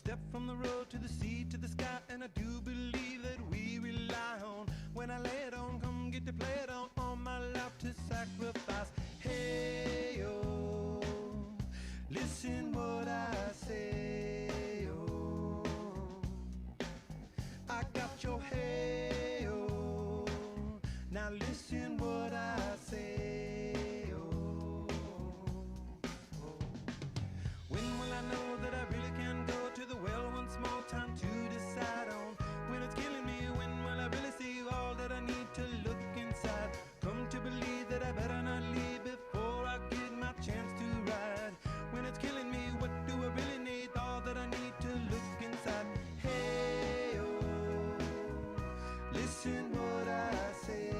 step from the road to the sea to the sky, and I do believe that we rely on. When I lay it on, come get to play it on, all my life to sacrifice. Hey, oh, listen what I say, oh, I got your hey, oh, now listen what I say, oh, oh. When will I know that I really can go to the well once more? Time to decide on when it's killing me. When will I really see all that I need to look inside? Come to believe that I better not leave before I get my chance to ride. When it's killing me, what do I really need? All that I need to look inside. Hey, oh, listen what I say.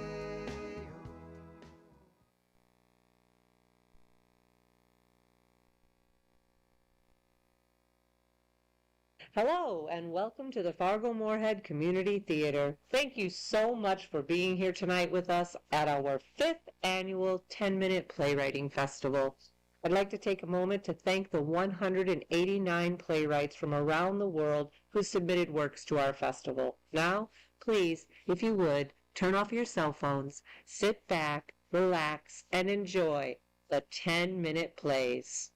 Hello, and welcome to the Fargo-Moorhead Community Theater. Thank you so much for being here tonight with us at our 5th annual 10-Minute Playwriting Festival. I'd like to take a moment to thank the 189 playwrights from around the world who submitted works to our festival. Now, please, if you would, turn off your cell phones, sit back, relax, and enjoy the 10-Minute Plays.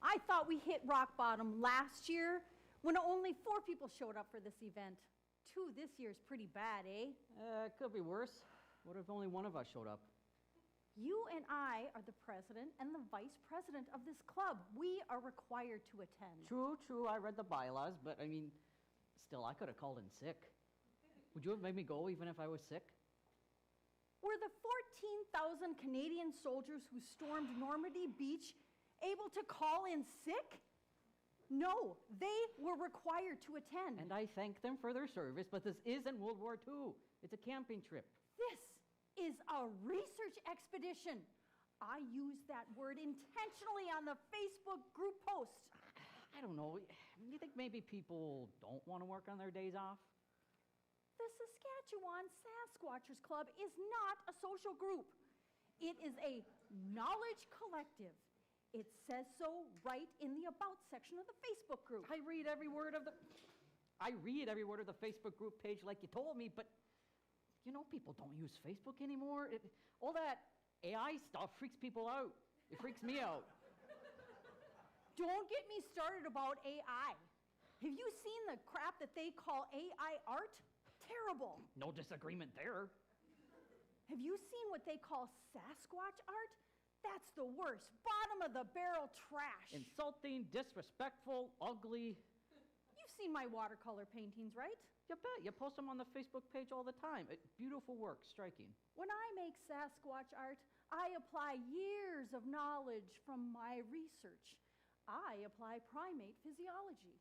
I thought we hit rock bottom last year when only 4 people showed up for this event. 2 this year is pretty bad, eh? It could be worse. What if only one of us showed up? You and I are the president and the vice president of this club. We are required to attend. True, I read the bylaws, but I mean, still, I could have called in sick. Would you have made me go even if I was sick? Were the 14,000 Canadian soldiers who stormed Normandy Beach able to call in sick? No, they were required to attend. And I thank them for their service, but this isn't World War II. It's a camping trip. This is a research expedition. I used that word intentionally on the Facebook group post. I don't know. Do you think maybe people don't want to work on their days off? The Saskatchewan Sasquatchers Club is not a social group. It is a knowledge collective. It says so right in the About section of the Facebook group. I read every word of the Facebook group page like you told me, but you know, people don't use Facebook anymore. All that AI stuff freaks people out. It freaks me out. Don't get me started about AI. Have you seen the crap that they call AI art? Terrible. No disagreement there. Have you seen what they call Sasquatch art? That's the worst. Bottom of the barrel trash. Insulting, disrespectful, ugly. You've seen my watercolor paintings, right? You bet. You post them on the Facebook page all the time. Beautiful work, striking. When I make Sasquatch art, I apply years of knowledge from my research. I apply primate physiology.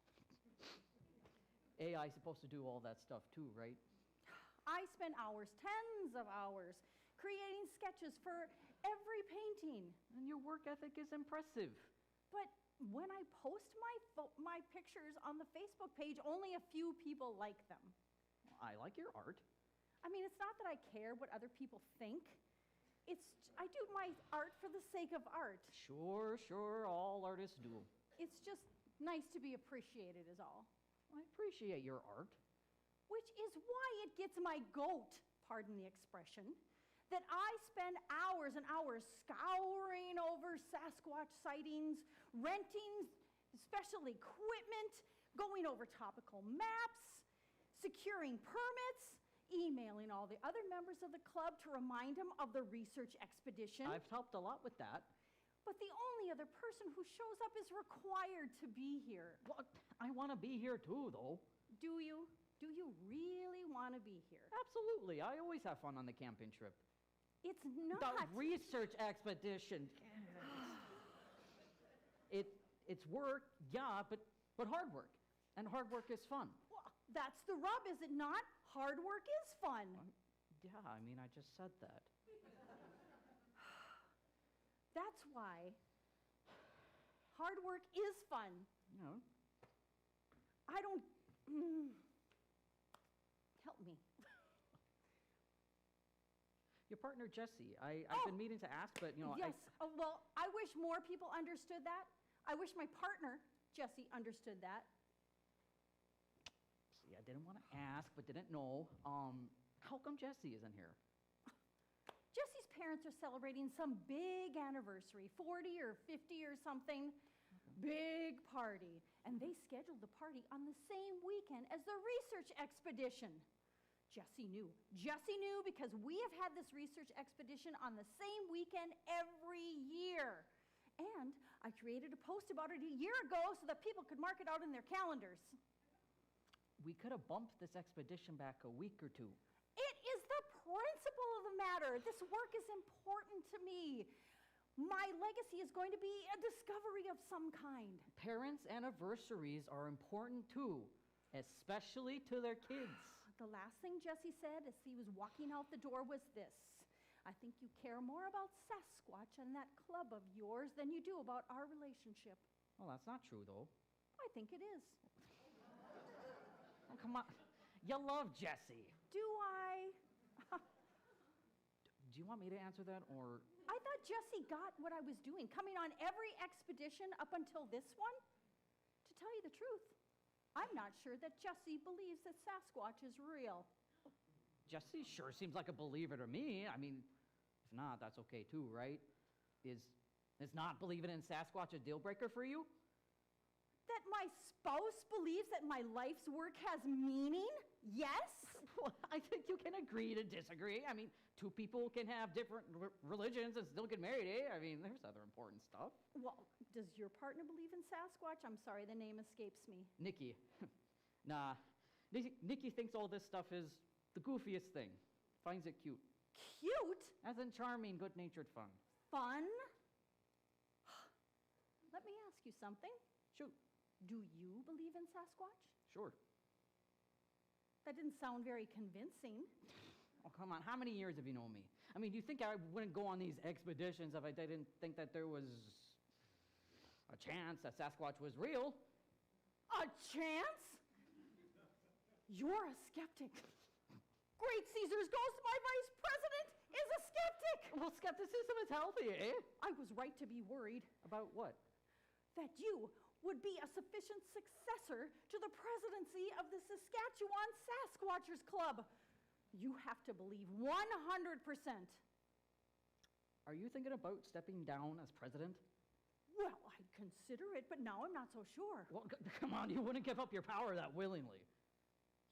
AI is supposed to do all that stuff too, right? I spend hours, tens of hours, creating sketches for every painting. And your work ethic is impressive. But when I post my pictures on the Facebook page, only a few people like them. I like your art. I mean, it's not that I care what other people think. I do my art for the sake of art. Sure, all artists do. It's just nice to be appreciated is all. I appreciate your art. Which is why it gets my goat, pardon the expression, that I spend hours and hours scouring over Sasquatch sightings, renting special equipment, going over topical maps, securing permits, emailing all the other members of the club to remind them of the research expedition. I've helped a lot with that. But the only other person who shows up is required to be here. Well, I want to be here too, though. Do you? Do you really want to be here? Absolutely. I always have fun on the camping trip. It's not. The research expedition. It's work, yeah, but hard work. And hard work is fun. Well, That's the rub, is it not? Hard work is fun. Yeah, I mean, I just said that. That's why hard work is fun. You know, I don't. Help me. your partner Jesse, I've Oh! been meaning to ask, but you know, Yes. Oh, well, I wish more people understood that. I wish my partner, Jesse, understood that. See, I didn't want to ask, but didn't know. How come Jesse isn't here? Jesse's parents are celebrating some big anniversary, 40 or 50 or something. Big party. And they scheduled the party on the same weekend as the research expedition. Jesse knew. Jesse knew because we have had this research expedition on the same weekend every year. And I created a post about it a year ago so that people could mark it out in their calendars. We could have bumped this expedition back a week or two. It is the principle of the matter. This work is important to me. My legacy is going to be a discovery of some kind. Parents' anniversaries are important too, especially to their kids. The last thing Jesse said as he was walking out the door was this: I think you care more about Sasquatch and that club of yours than you do about our relationship. Well, that's not true, though. I think it is. Oh, come on. You love Jesse. Do I? Do you want me to answer that, or... I thought Jesse got what I was doing, coming on every expedition up until this one. To tell you the truth, I'm not sure that Jesse believes that Sasquatch is real. Jesse sure seems like a believer to me. I mean, if not, that's okay too, right? Is not believing in Sasquatch a deal breaker for you? That my spouse believes that my life's work has meaning? Yes? Well, I think you can agree to disagree. I mean, two people can have different religions and still get married, eh? I mean, there's other important stuff. Well, does your partner believe in Sasquatch? I'm sorry, the name escapes me. Nikki. Nah. Nikki thinks all this stuff is the goofiest thing. Finds it cute. Cute? As in charming, good-natured fun. Fun? Let me ask you something. Shoot. Do you believe in Sasquatch? Sure. That didn't sound very convincing. Oh, come on. How many years have you known me? I mean, do you think I wouldn't go on these expeditions if I didn't think that there was a chance that Sasquatch was real? A chance? You're a skeptic. Great Caesar's ghost, my vice president is a skeptic. Well, skepticism is healthy, eh? I was right to be worried About what? that you would be a sufficient successor to the presidency of the Saskatchewan Sasquatchers Club. You have to believe 100%. Are you thinking about stepping down as president? Well, I'd consider it, but now I'm not so sure. Well, come on, you wouldn't give up your power that willingly.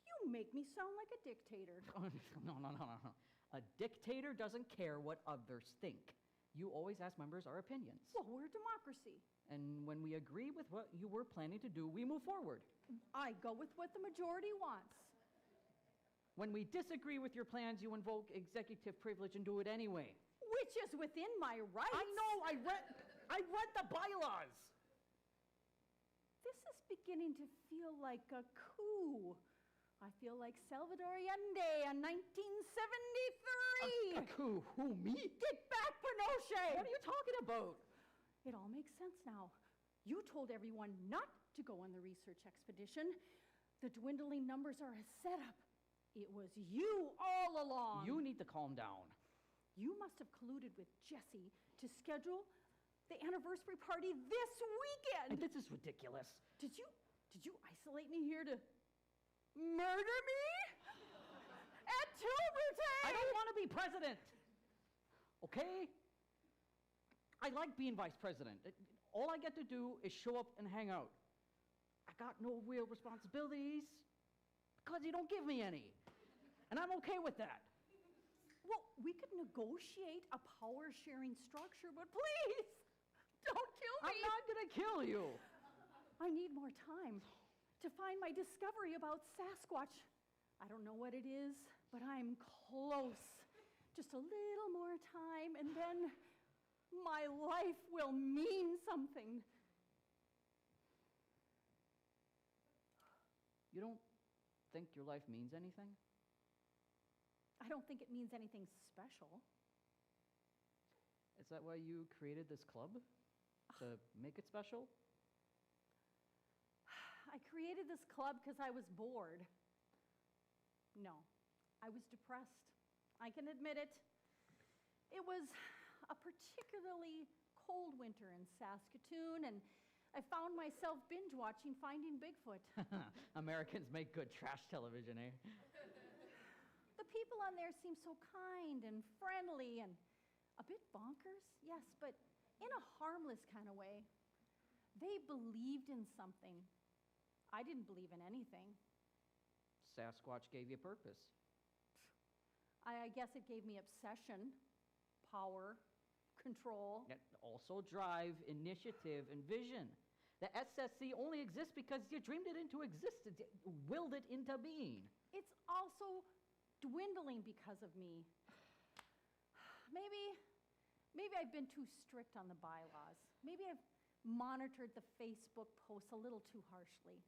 You make me sound like a dictator. No. A dictator doesn't care what others think. You always ask members our opinions. Well, we're a democracy. And when we agree with what you were planning to do, we move forward. I go with what the majority wants. When we disagree with your plans, you invoke executive privilege and do it anyway. Which is within my rights. I know, I read the bylaws. This is beginning to feel like a coup. I feel like Salvador Allende in 1973. A coup? Who, me? Get back, Pinochet! What are you talking about? It all makes sense now. You told everyone not to go on the research expedition. The dwindling numbers are a setup. It was you all along. You need to calm down. You must have colluded with Jesse to schedule the anniversary party this weekend. This is ridiculous. Did you isolate me here to murder me? At Tuberton! I don't want to be president. Okay? I like being vice president. All I get to do is show up and hang out. I got no real responsibilities because you don't give me any. And I'm okay with that. Well, we could negotiate a power-sharing structure, but please, don't kill me. I'm not going to kill you. I need more time to find my discovery about Sasquatch. I don't know what it is, but I'm close. Just a little more time, and then my life will mean something. You don't think your life means anything? I don't think it means anything special. Is that why you created this club? To make it special? I created this club because I was bored. No, I was depressed. I can admit it. It was a particularly cold winter in Saskatoon, and I found myself binge watching Finding Bigfoot. Americans make good trash television, eh? The people on there seem so kind and friendly and a bit bonkers, yes, but in a harmless kind of way. They believed in something. I didn't believe in anything. Sasquatch gave you purpose. I guess it gave me obsession, power, control. And also drive, initiative, and vision. The SSC only exists because you dreamed it into existence, you willed it into being. It's also dwindling because of me. Maybe I've been too strict on the bylaws. Maybe I've monitored the Facebook posts a little too harshly.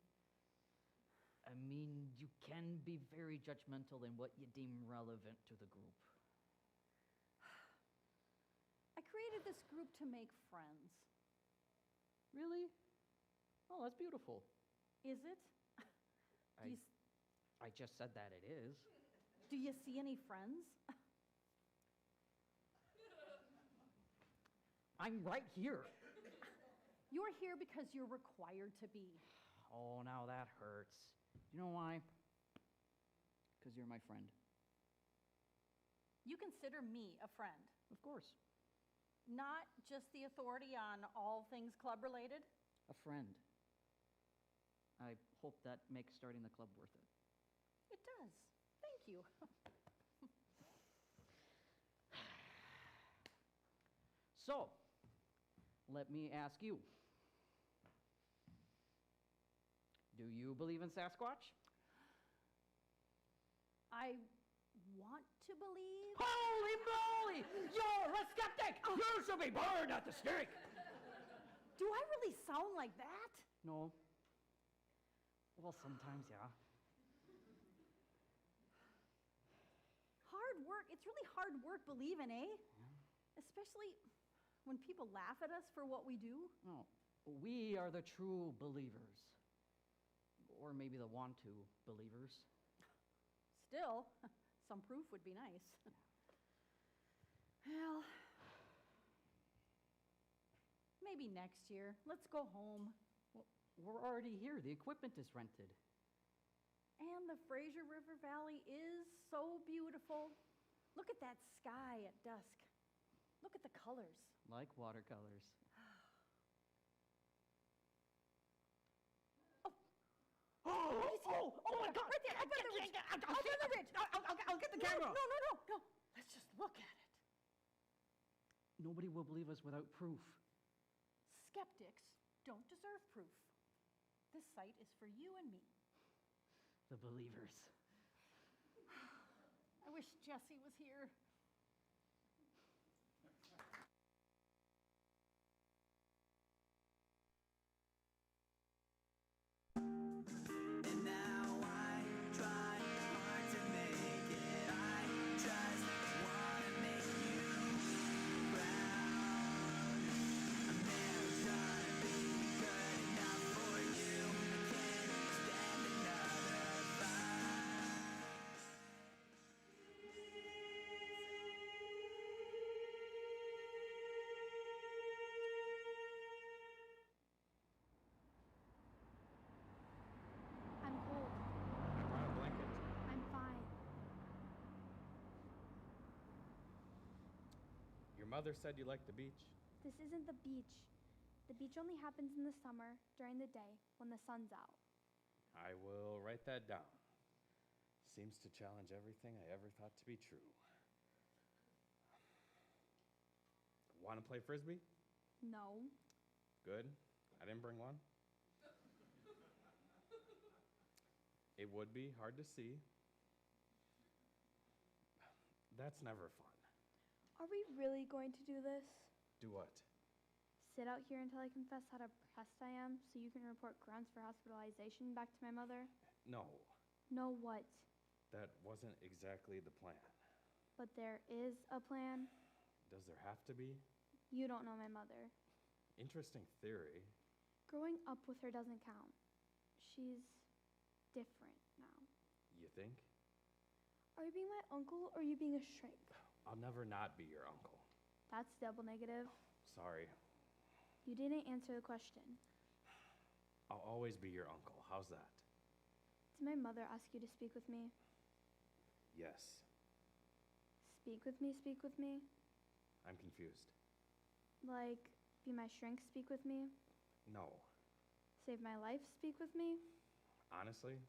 I mean, you can be very judgmental in what you deem relevant to the group. I created this group to make friends. Really? Oh, that's beautiful. Is it? Do you, I just said that it is. do you see any friends? I'm right here. You're here because you're required to be. Oh, now that hurts. You know why? Because you're my friend. You consider me a friend, Of course. not just the authority on all things club related. A friend. I hope that makes starting the club worth it. It does. Thank you. So, let me ask you. Do you believe in Sasquatch? I want to believe. Holy moly! You're a skeptic! You should be burned at the stake! Do I really sound like that? No. Well, sometimes, yeah. Hard work. It's really hard work believing, eh? Especially when people laugh at us for what we do. No. We are the true believers. Or maybe the want-to believers. Still, some proof would be nice. Well, maybe next year. Let's go home. Well, we're already here. The equipment is rented. And the Fraser River Valley is so beautiful. Look at that sky at dusk. Look at the colors. Like watercolors. Oh my God! Right there, up on the ridge. Up on the ridge. I'll get the camera. No. Let's just look at it. Nobody will believe us without proof. Skeptics don't deserve proof. This site is for you and me. The believers. I wish Jesse was here. And now I try hard to make it. I just wanna make you proud. I'm never gonna be good enough for you. I can't stand another fight. I'm cold. I brought a blanket. I'm fine. Your mother said you liked the beach. This isn't the beach. The beach only happens in the summer, during the day, when the sun's out. I will write that down. Seems to challenge everything I ever thought to be true. Want to play frisbee? No. Good. I didn't bring one. It would be hard to see. That's never fun. Are we really going to do this? Do what? Sit out here until I confess how depressed I am so you can report grounds for hospitalization back to my mother? No. No what? That wasn't exactly the plan. But there is a plan? Does there have to be? You don't know my mother. Interesting theory. Growing up with her doesn't count. She's different now. You think? Are you being my uncle or are you being a shrink? I'll never not be your uncle. That's double negative. Sorry. You didn't answer the question. I'll always be your uncle. How's that? Did my mother ask you to speak with me? Yes. Speak with me, speak with me? I'm confused. Like, be my shrink, speak with me? No. Save my life, speak with me? Honestly,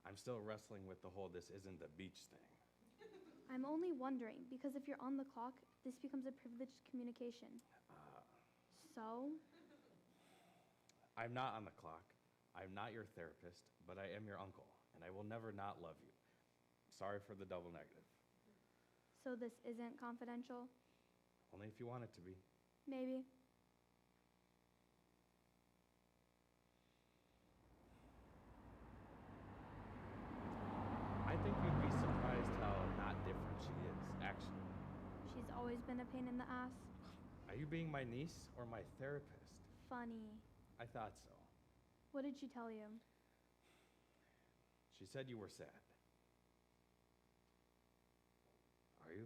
I'm still wrestling with the whole this isn't the beach thing. I'm only wondering, because if you're on the clock, this becomes a privileged communication. So? I'm not on the clock. I'm not your therapist, but I am your uncle, and I will never not love you. Sorry for the double negative. So this isn't confidential? Only if you want it to be. Maybe. I think you'd be surprised how not different she is, actually. She's always been a pain in the ass. Are you being my niece or my therapist? Funny. I thought so. What did she tell you? She said you were sad. Are you?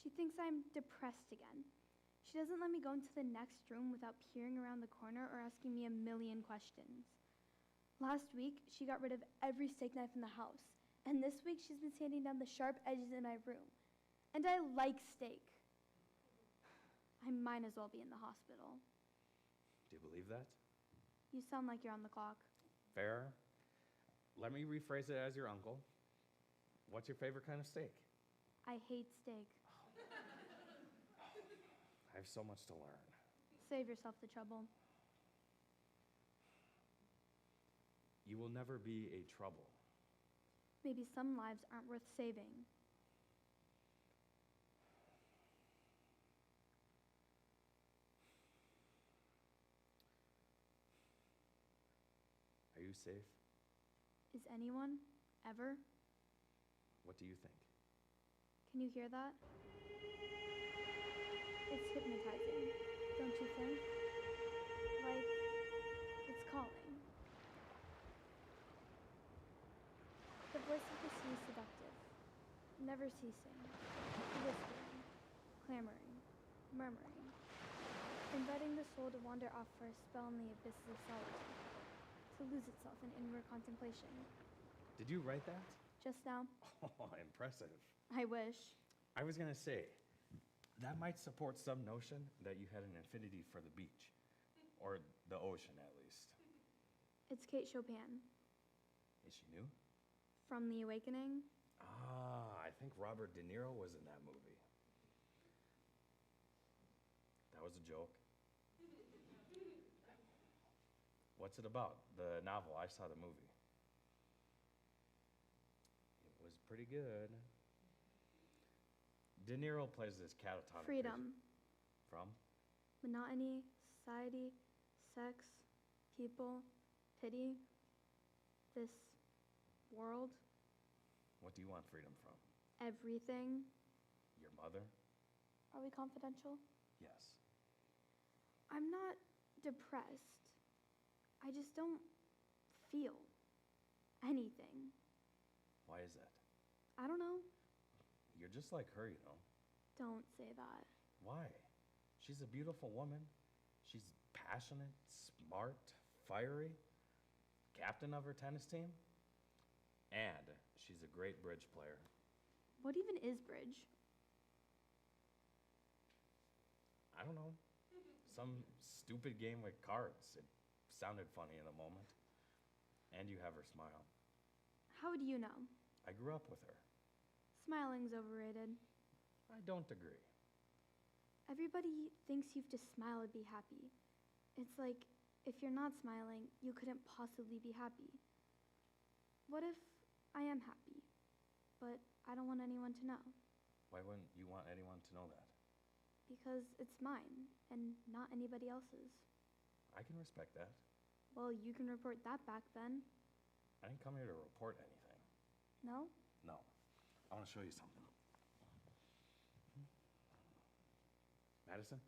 She thinks I'm depressed again. She doesn't let me go into the next room without peering around the corner or asking me a million questions. Last week, she got rid of every steak knife in the house. And this week, she's been sanding down the sharp edges in my room. And I like steak. I might as well be in the hospital. Do you believe that? You sound like you're on the clock. Fair. Let me rephrase it as your uncle. What's your favorite kind of steak? I hate steak. I have so much to learn. Save yourself the trouble. You will never be a trouble. Maybe some lives aren't worth saving. Are you safe? Is anyone? Ever? What do you think? Can you hear that? It's hypnotizing, don't you think? Like, it's calling. The voice of the sea is seductive, never ceasing, whispering, clamoring, murmuring, inviting the soul to wander off for a spell in the abysses of solitude, to lose itself in inward contemplation. Did you write that? Just now, Oh, impressive. I wish. I was gonna say, that might support some notion that you had an affinity for the beach. Or the ocean, at least. It's Kate Chopin, Is she new? from The Awakening. Ah, I think Robert De Niro was in that movie. That was a joke. What's it about? The novel. I saw the movie. It was pretty good. De Niro plays this catatonic Freedom, patient. From? monotony, society, sex, people, pity, this world, What do you want freedom from? everything. Your mother? Are we confidential? Yes. I'm not depressed. I just don't feel anything. Why is that? I don't know. You're just like her, you know. Don't say that. Why? She's a beautiful woman. She's passionate, smart, fiery, captain of her tennis team, and she's a great bridge player. What even is bridge? I don't know. Some stupid game with cards. It sounded funny in the moment. And you have her smile. How do you know? I grew up with her. Smiling's overrated. I don't agree. Everybody thinks you have to smile to be happy. It's like, if you're not smiling, you couldn't possibly be happy. What if I am happy, but I don't want anyone to know? Why wouldn't you want anyone to know that? Because it's mine, and not anybody else's. I can respect that. Well, you can report that back then. I didn't come here to report anything. No? No. I want to show you something. Madison?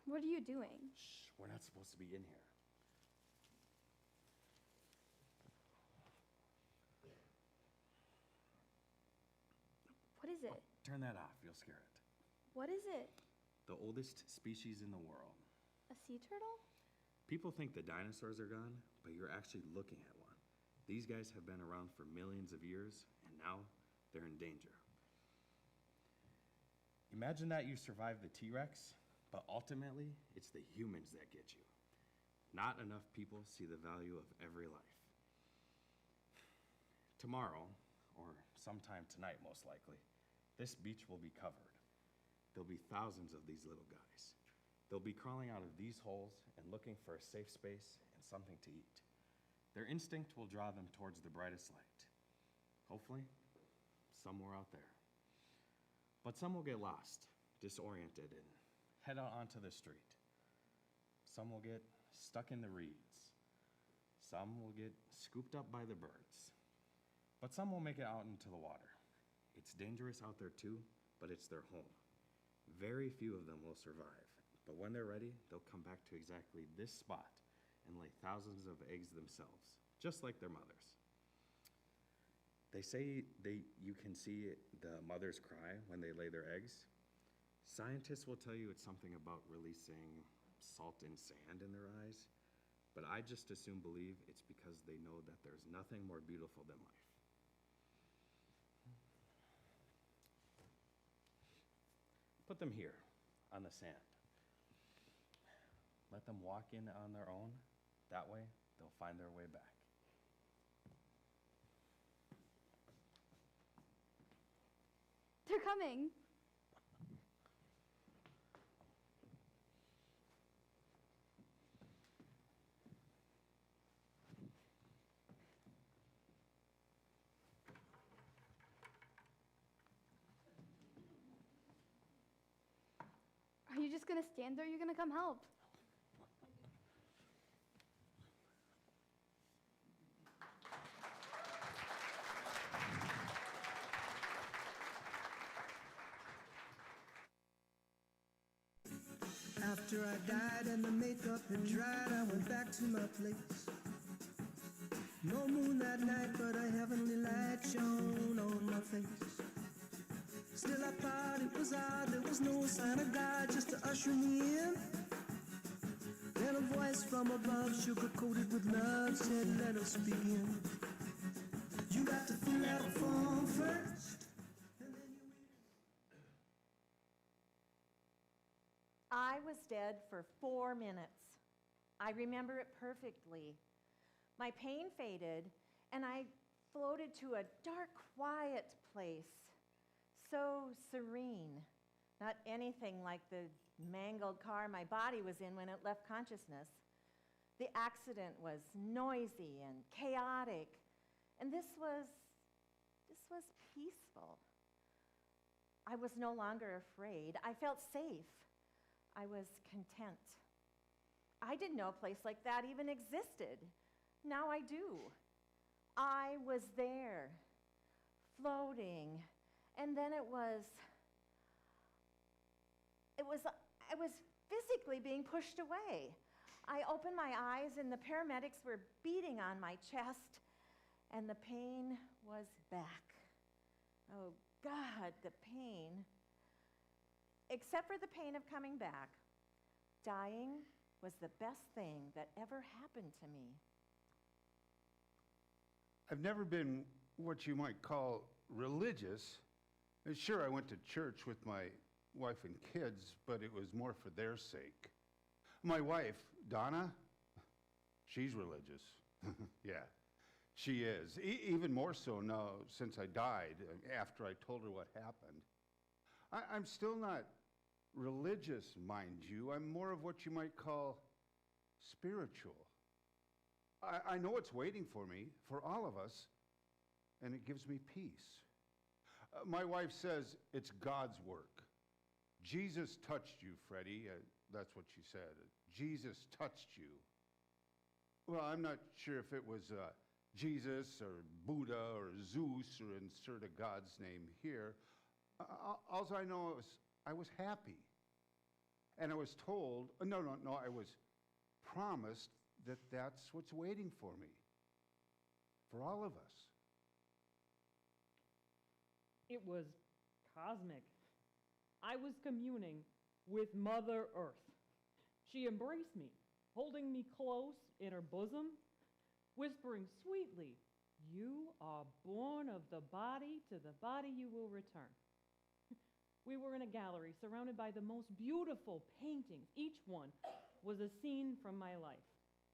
What are you doing? Shh, we're not supposed to be in here. What is it? Turn that off, you'll scare it. What is it? The oldest species in the world. A sea turtle? People think the dinosaurs are gone, but you're actually looking at one. These guys have been around for millions of years, and now they're in danger. Imagine that you survive the T-Rex, but ultimately, it's the humans that get you. Not enough people see the value of every life. Tomorrow, or sometime tonight most likely, this beach will be covered. There'll be thousands of these little guys. They'll be crawling out of these holes and looking for a safe space and something to eat. Their instinct will draw them towards the brightest light. Hopefully, somewhere out there. But some will get lost, disoriented, and head out onto the street. Some will get stuck in the reeds. Some will get scooped up by the birds. But some will make it out into the water. It's dangerous out there too, but it's their home. Very few of them will survive, but when they're ready, they'll come back to exactly this spot and lay thousands of eggs themselves, just like their mothers. They say you can see the mothers cry when they lay their eggs. Scientists will tell you it's something about releasing salt and sand in their eyes, but I just assume believe it's because they know that there's nothing more beautiful than life. Put them here on the sand. Let them walk in on their own. That way, they'll find their way back. They're coming. Are you just gonna stand there? Or are you gonna come help? After I died and the makeup had dried, I went back to my place. No moon that night, but a heavenly light shone on my face. Still I thought it was odd, there was no sign of God just to usher me in. Then a voice from above, sugar-coated with love, said, let us begin. You got to fill out a form first, and then you I was dead for 4 minutes. I remember it perfectly. My pain faded, and I floated to a dark, quiet place. So serene. Not anything like the mangled car my body was in when it left consciousness. The accident was noisy and chaotic, and this was peaceful. I was no longer afraid. I felt safe. I was content. I didn't know a place like that even existed. Now I do. I was there, floating, and then I was physically being pushed away. I opened my eyes and the paramedics were beating on my chest, and the pain was back. Oh God, the pain. Except for the pain of coming back, dying was the best thing that ever happened to me. I've never been what you might call religious. Sure, I went to church with my wife and kids, but it was more for their sake. My wife, Donna, she's religious. Yeah, she is. Even more so now since I died, after I told her what happened. I'm still not religious, mind you. I'm more of what you might call spiritual. I know what's waiting for me, for all of us, and it gives me peace. My wife says it's God's work. Jesus touched you, Freddie. That's what she said. Jesus touched you. Well, I'm not sure if it was Jesus or Buddha or Zeus or insert a God's name here. All I know is I was happy. And I was told, no, I was promised that that's what's waiting for me, for all of us. It was cosmic. I was communing with Mother Earth. She embraced me, holding me close in her bosom, whispering sweetly, "You are born of the body, to the body you will return." We were in a gallery surrounded by the most beautiful paintings. Each one was a scene from my life,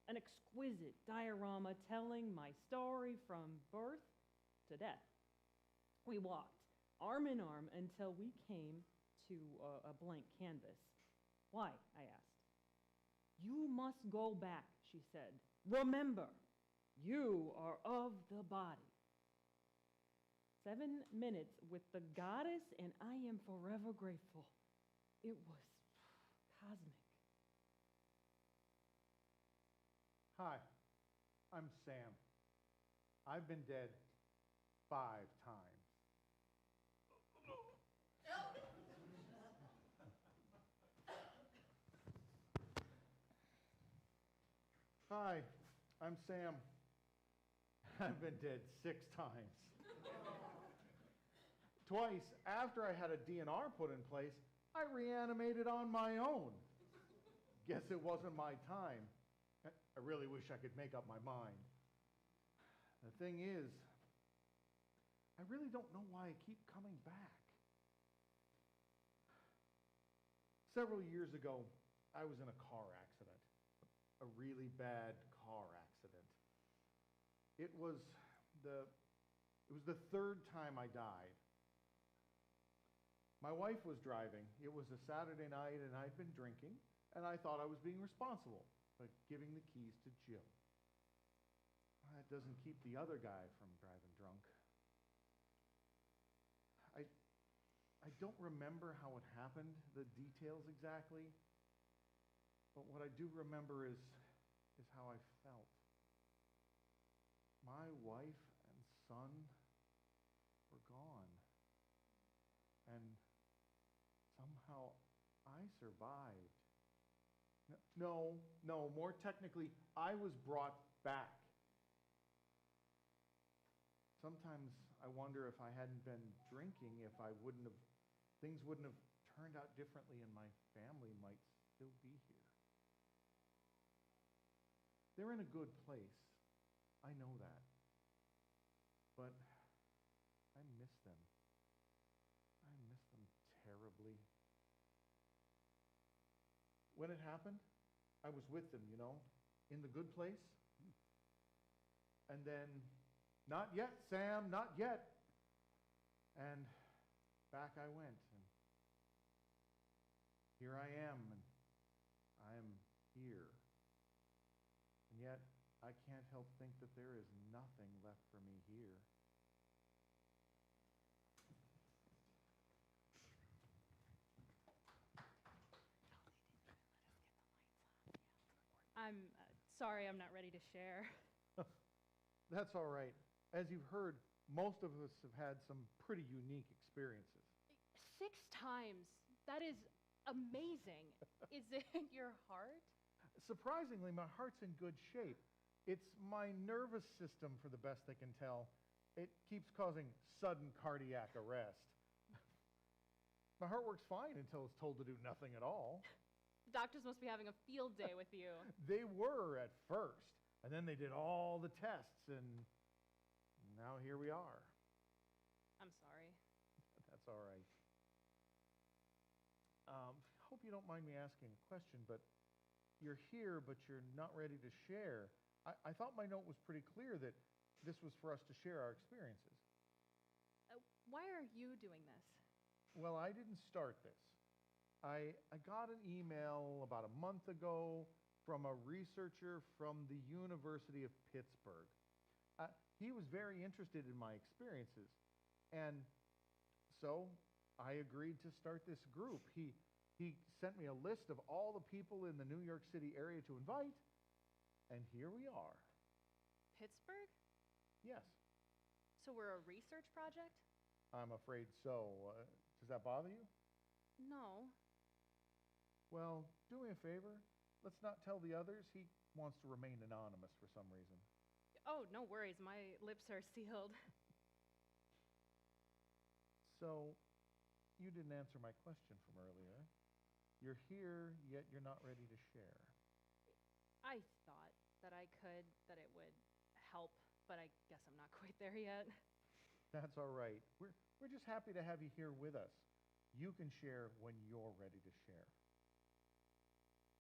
an exquisite diorama telling my story from birth to death. We walked arm in arm until we came to a blank canvas. "Why?" I asked. "You must go back," she said. "Remember, you are of the body." 7 minutes with the goddess, and I am forever grateful. It was cosmic. Hi, I'm Sam. I've been dead 5 times. Hi, I'm Sam. I've been dead 6 times. Twice after I had a DNR put in place, I reanimated on my own. Guess it wasn't my time. I really wish I could make up my mind. The thing is, I really don't know why I keep coming back. Several years ago, I was in a car accident, a really bad car accident. It was the 3rd time I died. My wife was driving. It was a Saturday night, and I'd been drinking, and I thought I was being responsible by giving the keys to Jill. That doesn't keep the other guy from driving drunk. I don't remember how it happened, the details exactly, but what I do remember is how I felt. My wife and son were gone, and somehow I survived. No, more technically, I was brought back. Sometimes I wonder if I hadn't been drinking, if things wouldn't have turned out differently and my family might still be here. They're in a good place. I know that. But I miss them. I miss them terribly. When it happened, I was with them, in the good place. And then, "Not yet, Sam, not yet." And back I went, and here I am, and I am here. And yet, I can't help think that there is nothing left for me here. I'm sorry I'm not ready to share. That's all right. As you've heard, most of us have had some pretty unique experiences. 6 times. That is amazing. Is it your heart? Surprisingly, my heart's in good shape. It's my nervous system, for the best I can tell. It keeps causing sudden cardiac arrest. My heart works fine until it's told to do nothing at all. The doctors must be having a field day with you. They were at first, and then they did all the tests, and now here we are. I'm sorry. That's all right. Hope you don't mind me asking a question, but you're here, but you're not ready to share. I thought my note was pretty clear that this was for us to share our experiences. Why are you doing this? Well, I didn't start this. I got an email about a month ago from a researcher from the University of Pittsburgh. He was very interested in my experiences, and so I agreed to start this group. He sent me a list of all the people in the New York City area to invite, And here we are. Pittsburgh? Yes, So we're a research project? I'm afraid so. Does that bother you? No. Well, do me a favor. Let's not tell the others. He wants to remain anonymous for some reason. Oh, no worries. My lips are sealed. So, you didn't answer my question from earlier. You're here, yet you're not ready to share. I thought that I could, that it would help, but I guess I'm not quite there yet. That's all right. We're just happy to have you here with us. You can share when you're ready to share.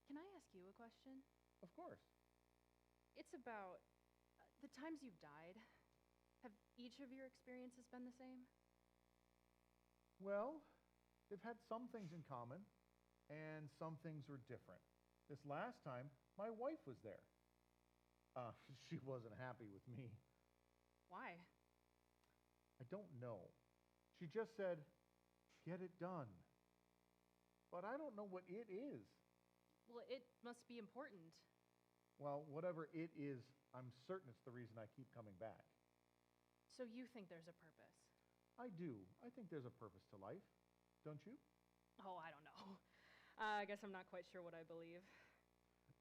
Can I ask you a question? Of course. It's about the times you've died. Have each of your experiences been the same? Well, they've had some things in common, and some things were different. This last time, my wife was there. She wasn't happy with me. Why? I don't know. She just said, "Get it done." But I don't know what it is. Well, it must be important. Well, whatever it is, I'm certain it's the reason I keep coming back. So you think there's a purpose? I do. I think there's a purpose to life. Don't you? Oh, I don't know. I guess I'm not quite sure what I believe.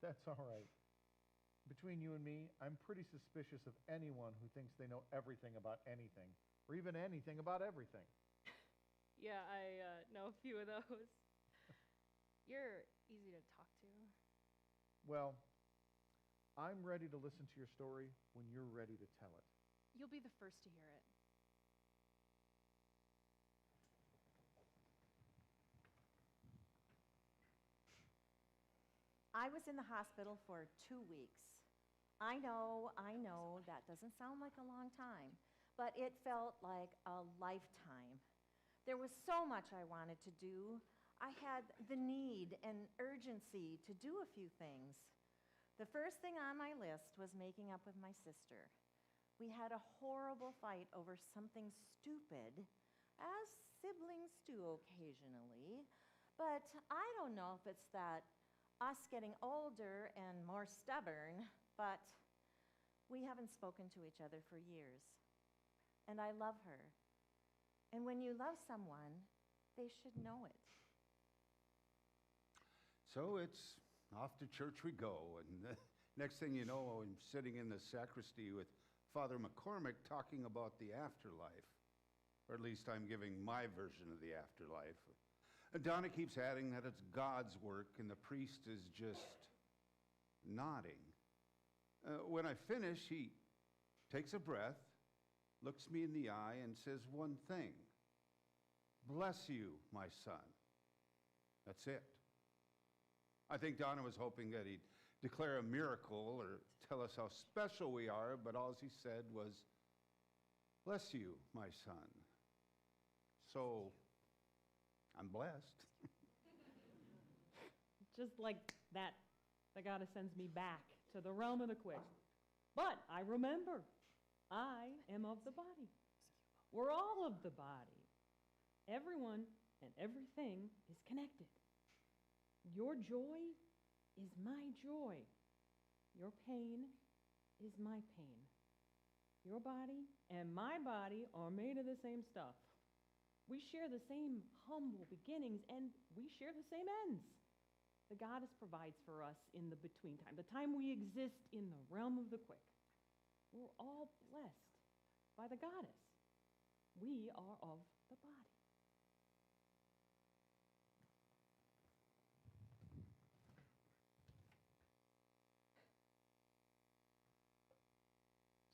That's all right. Between you and me, I'm pretty suspicious of anyone who thinks they know everything about anything, or even anything about everything. Yeah, I know a few of those. You're easy to talk to. Well, I'm ready to listen to your story when you're ready to tell it. You'll be the first to hear it. I was in the hospital for 2 weeks. I know, that doesn't sound like a long time, but it felt like a lifetime. There was so much I wanted to do. I had the need and urgency to do a few things. The first thing on my list was making up with my sister. We had a horrible fight over something stupid, as siblings do occasionally, but I don't know if it's that us getting older and more stubborn, but we haven't spoken to each other for years. And I love her. And when you love someone, they should know it. So it's off to church we go, and the next thing you know, I'm sitting in the sacristy with Father McCormick talking about the afterlife. Or at least I'm giving my version of the afterlife. Donna keeps adding that it's God's work, and the priest is just nodding. When I finish, he takes a breath, looks me in the eye, and says one thing: "Bless you, my son." That's it. I think Donna was hoping that he'd declare a miracle or tell us how special we are, but all he said was, "Bless you, my son." So, I'm blessed. Just like that, the goddess sends me back to the realm of the quick. But I remember, I am of the body. We're all of the body. Everyone and everything is connected. Your joy is my joy. Your pain is my pain. Your body and my body are made of the same stuff. We share the same humble beginnings, and we share the same ends. The goddess provides for us in the between time, the time we exist in the realm of the quick. We're all blessed by the goddess. We are of the body.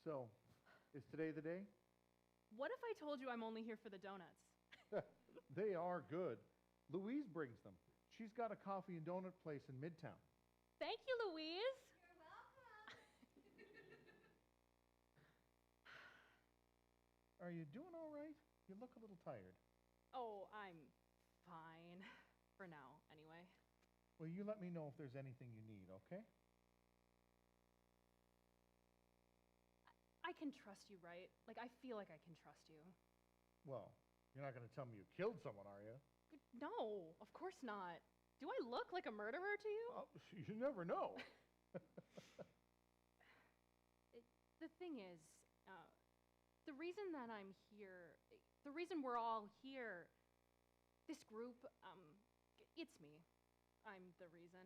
So, is today the day? What if I told you I'm only here for the donuts? They are good. Louise brings them. She's got a coffee and donut place in Midtown. Thank you, Louise. You're welcome. Are you doing all right? You look a little tired. Oh, I'm fine. For now, anyway. Well, you let me know if there's anything you need, okay? I can trust you, right? Like, I feel like I can trust you. Well, you're not going to tell me you killed someone, are you? No, of course not. Do I look like a murderer to you? Oh, you never know. The thing is, the reason that I'm here, the reason we're all here, this group, it's me. I'm the reason.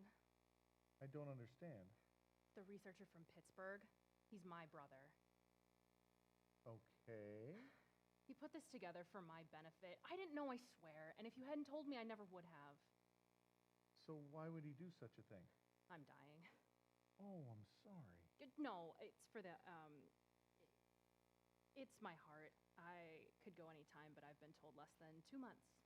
I don't understand. The researcher from Pittsburgh, he's my brother. Okay. He put this together for my benefit. I didn't know, I swear, and if you hadn't told me, I never would have. So why would he do such a thing? I'm dying. Oh, I'm sorry. No, it's for the, it's my heart. I could go any time, but I've been told less than 2 months.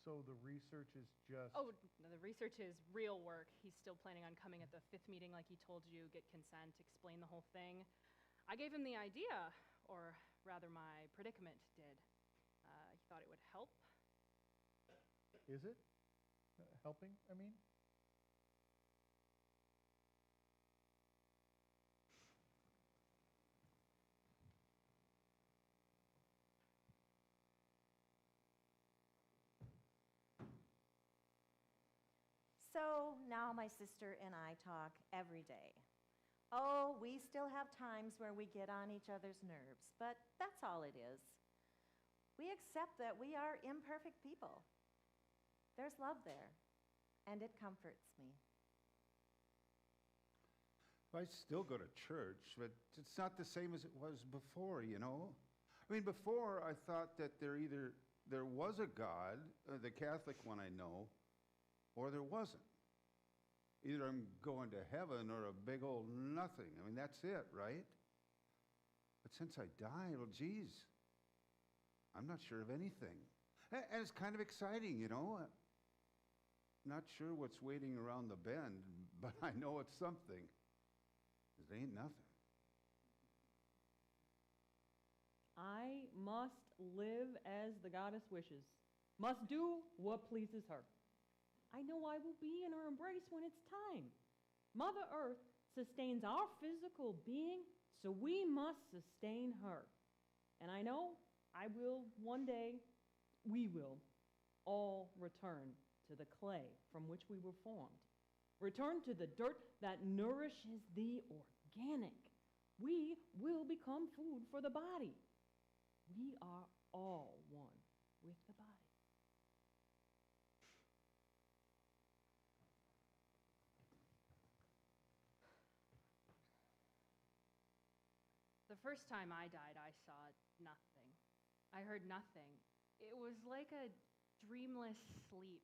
So the research is just... Oh, no, the research is real work. He's still planning on coming at the 5th meeting like he told you, get consent, explain the whole thing. I gave him the idea, or rather my predicament did. He thought it would help. Is it? Helping, I mean? So now my sister and I talk every day. Oh, we still have times where we get on each other's nerves, but that's all it is. We accept that we are imperfect people. There's love there, and it comforts me. I still go to church, but it's not the same as it was before, you know? I mean, before I thought that there was a God, the Catholic one I know, or there wasn't. Either I'm going to heaven or a big old nothing. I mean, that's it, right? But since I died, well, geez, I'm not sure of anything. And it's kind of exciting, you know? Not sure what's waiting around the bend, but I know it's something. It ain't nothing. I must live as the goddess wishes, must do what pleases her. I know I will be in her embrace when it's time. Mother Earth sustains our physical being, so we must sustain her. And I know I will one day, we will all return to the clay from which we were formed. Return to the dirt that nourishes the organic. We will become food for the body. We are all one with the body. The first time I died, I saw nothing. I heard nothing. It was like a dreamless sleep.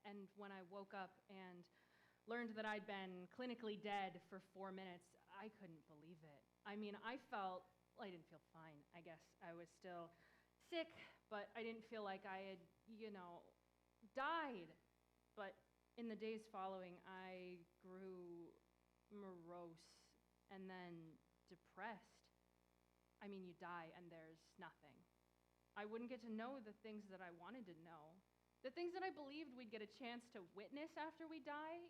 And when I woke up and learned that I'd been clinically dead for 4 minutes, I couldn't believe it. I mean, I didn't feel fine, I guess. I was still sick, but I didn't feel like I had, died. But in the days following, I grew morose and then depressed. I mean, you die and there's nothing. I wouldn't get to know the things that I wanted to know. The things that I believed we'd get a chance to witness after we die.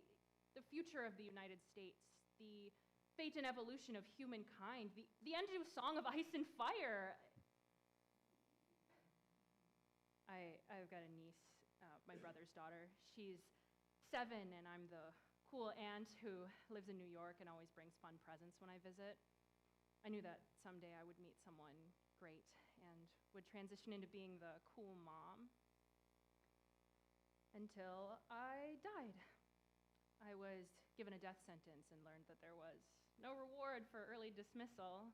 The future of the United States. The fate and evolution of humankind. The end to a song of ice and fire. I've got a niece, my brother's daughter. She's 7 and I'm the cool aunt who lives in New York and always brings fun presents when I visit. I knew that someday I would meet someone great and would transition into being the cool mom until I died. I was given a death sentence and learned that there was no reward for early dismissal.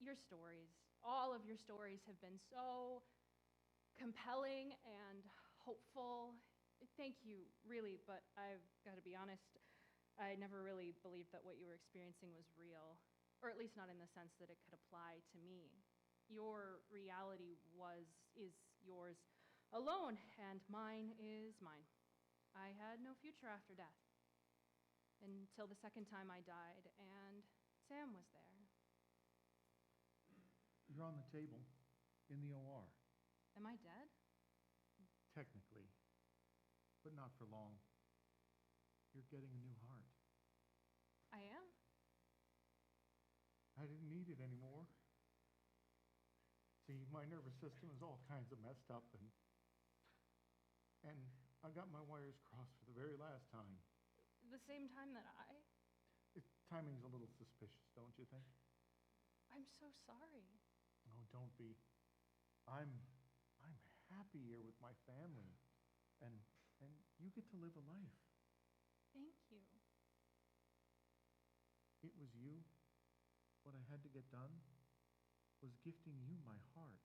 Your stories, all of your stories have been so compelling and hopeful. Thank you, really, but I've got to be honest, I never really believed that what you were experiencing was real. Or at least not in the sense that it could apply to me. Your reality is yours alone, and mine is mine. I had no future after death until the second time I died, and Sam was there. You're on the table in the OR. Am I dead? Technically, but not for long. You're getting a new heart. I am? I didn't need it anymore. See, my nervous system is all kinds of messed up, and I got my wires crossed for the very last time. The same time that Timing's a little suspicious, don't you think? I'm so sorry. No, don't be. I'm happy here with my family, and you get to live a life. Thank you. It was you. What I had to get done was gifting you my heart.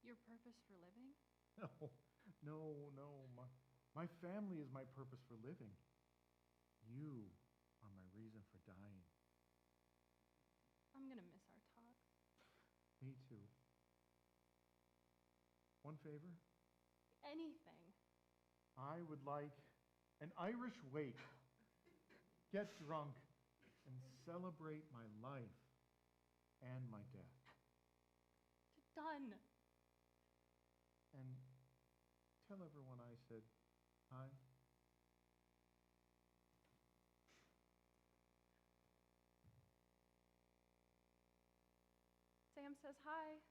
Your purpose for living? No. My family is my purpose for living. You are my reason for dying. I'm gonna miss our talks. Me too. One favor? Anything. I would like an Irish wake. Get drunk and celebrate my life and my death. Done. And tell everyone I said hi. Sam says hi.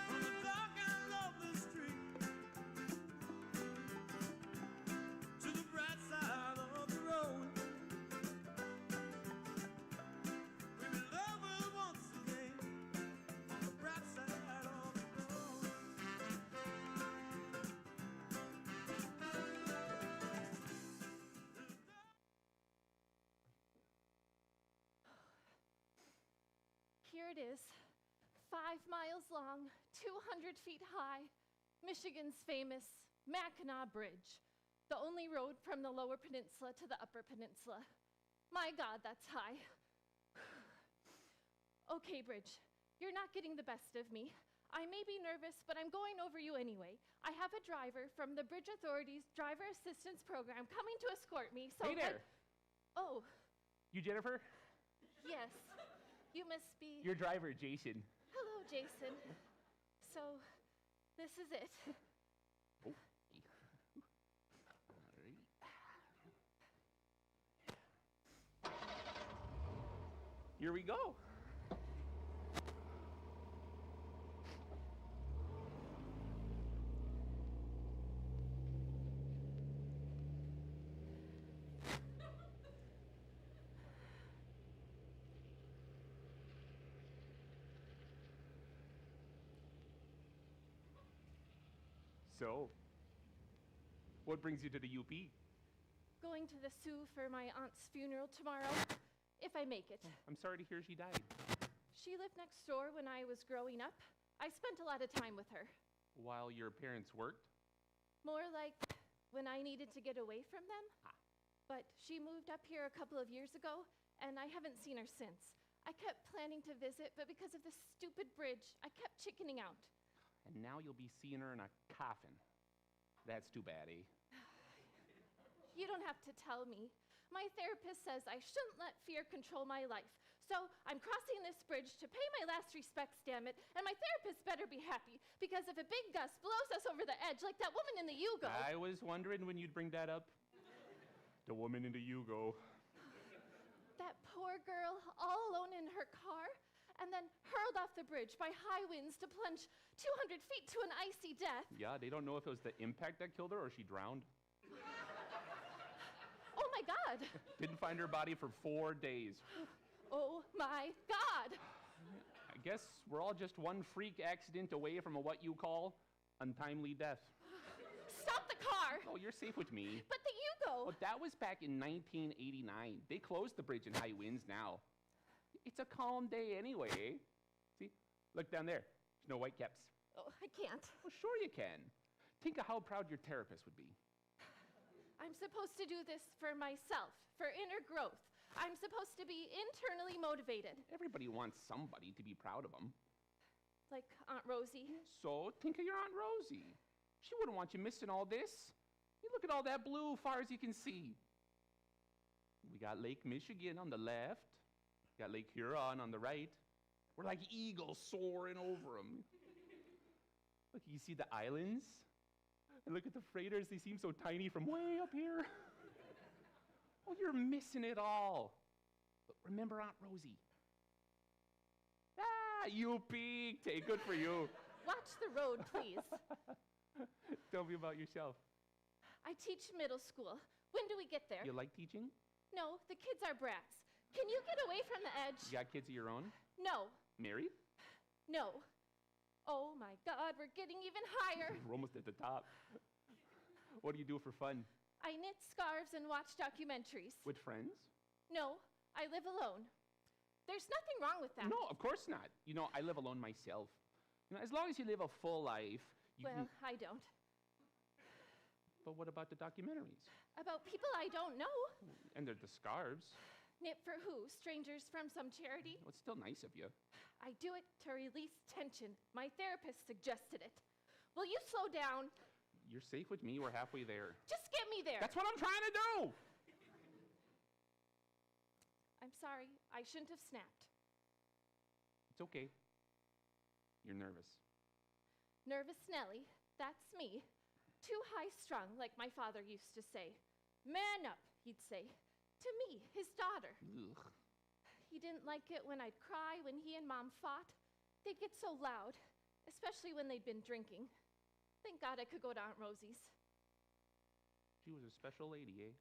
On the dark and lovely street to the bright side of the road, maybe love will once again on the bright side of the road. Here it is, 5 miles long, 200 feet high, Michigan's famous Mackinac Bridge, the only road from the Lower Peninsula to the Upper Peninsula. My God, that's high. Okay, Bridge, you're not getting the best of me. I may be nervous, but I'm going over you anyway. I have a driver from the Bridge Authority's Driver Assistance Program coming to escort me, so Hey there. Oh, You Jennifer? yes. You must be... Your driver, Jason. Hello, Jason. So, this is it. Oh. Here we go. So, what brings you to the UP? Going to the Sioux for my aunt's funeral tomorrow, if I make it. I'm sorry to hear she died. She lived next door when I was growing up. I spent a lot of time with her. While your parents worked? More like when I needed to get away from them. But she moved up here a couple of years ago, and I haven't seen her since. I kept planning to visit, but because of this stupid bridge, I kept chickening out. And now you'll be seeing her in a coffin. That's too bad, eh? You don't have to tell me. My therapist says I shouldn't let fear control my life. So I'm crossing this bridge to pay my last respects, damn it. And my therapist better be happy, because if a big gust blows us over the edge like that woman in the Yugo... I was wondering when you'd bring that up. The woman in the Yugo. That poor girl, all alone in her car, and then hurled off the bridge by high winds to plunge 200 feet to an icy death. Yeah, they don't know if it was the impact that killed her or she drowned. Oh my God! Didn't find her body for 4 days. Oh my God! I guess we're all just one freak accident away from a what you call untimely death. Stop the car! Oh, you're safe with me. But the Yugo! Well, that was back in 1989. They closed the bridge in high winds now. It's a calm day anyway, eh? See? Look down there. There's no white caps. Oh, I can't. Well, sure you can. Think of how proud your therapist would be. I'm supposed to do this for myself, for inner growth. I'm supposed to be internally motivated. Everybody wants somebody to be proud of them. Like Aunt Rosie. So think of your Aunt Rosie. She wouldn't want you missing all this. You look at all that blue far as you can see. We got Lake Michigan on the left. Got Lake Huron on the right. We're like eagles soaring over them. Look, you see the islands? And look at the freighters. They seem so tiny from way up here. Oh, you're missing it all. But remember Aunt Rosie. Ah, you peaked. Hey, good for you. Watch the road, please. Tell me about yourself. I teach middle school. When do we get there? You like teaching? No, the kids are brats. Can you get away from the edge? You got kids of your own? No, Married? no. Oh my God, we're getting even higher. We're almost at the top. What do you do for fun? I knit scarves and watch documentaries. With friends? No, I live alone. There's nothing wrong with that. No, of course not. You know, I live alone myself. You know, as long as you live a full life, you Well, can... I don't. But what about the documentaries? About people I don't know. And they're the scarves. Knit for who? Strangers from some charity? Well, it's still nice of you. I do it to release tension. My therapist suggested it. Will you slow down? You're safe with me. We're halfway there. Just get me there. That's what I'm trying to do! I'm sorry. I shouldn't have snapped. It's okay. You're nervous. Nervous Nellie, that's me. Too high-strung, like my father used to say. Man up, he'd say. To me, his daughter. Ugh. He didn't like it when I'd cry when he and Mom fought. They'd get so loud, especially when they'd been drinking. Thank God I could go to Aunt Rosie's. She was a special lady, eh?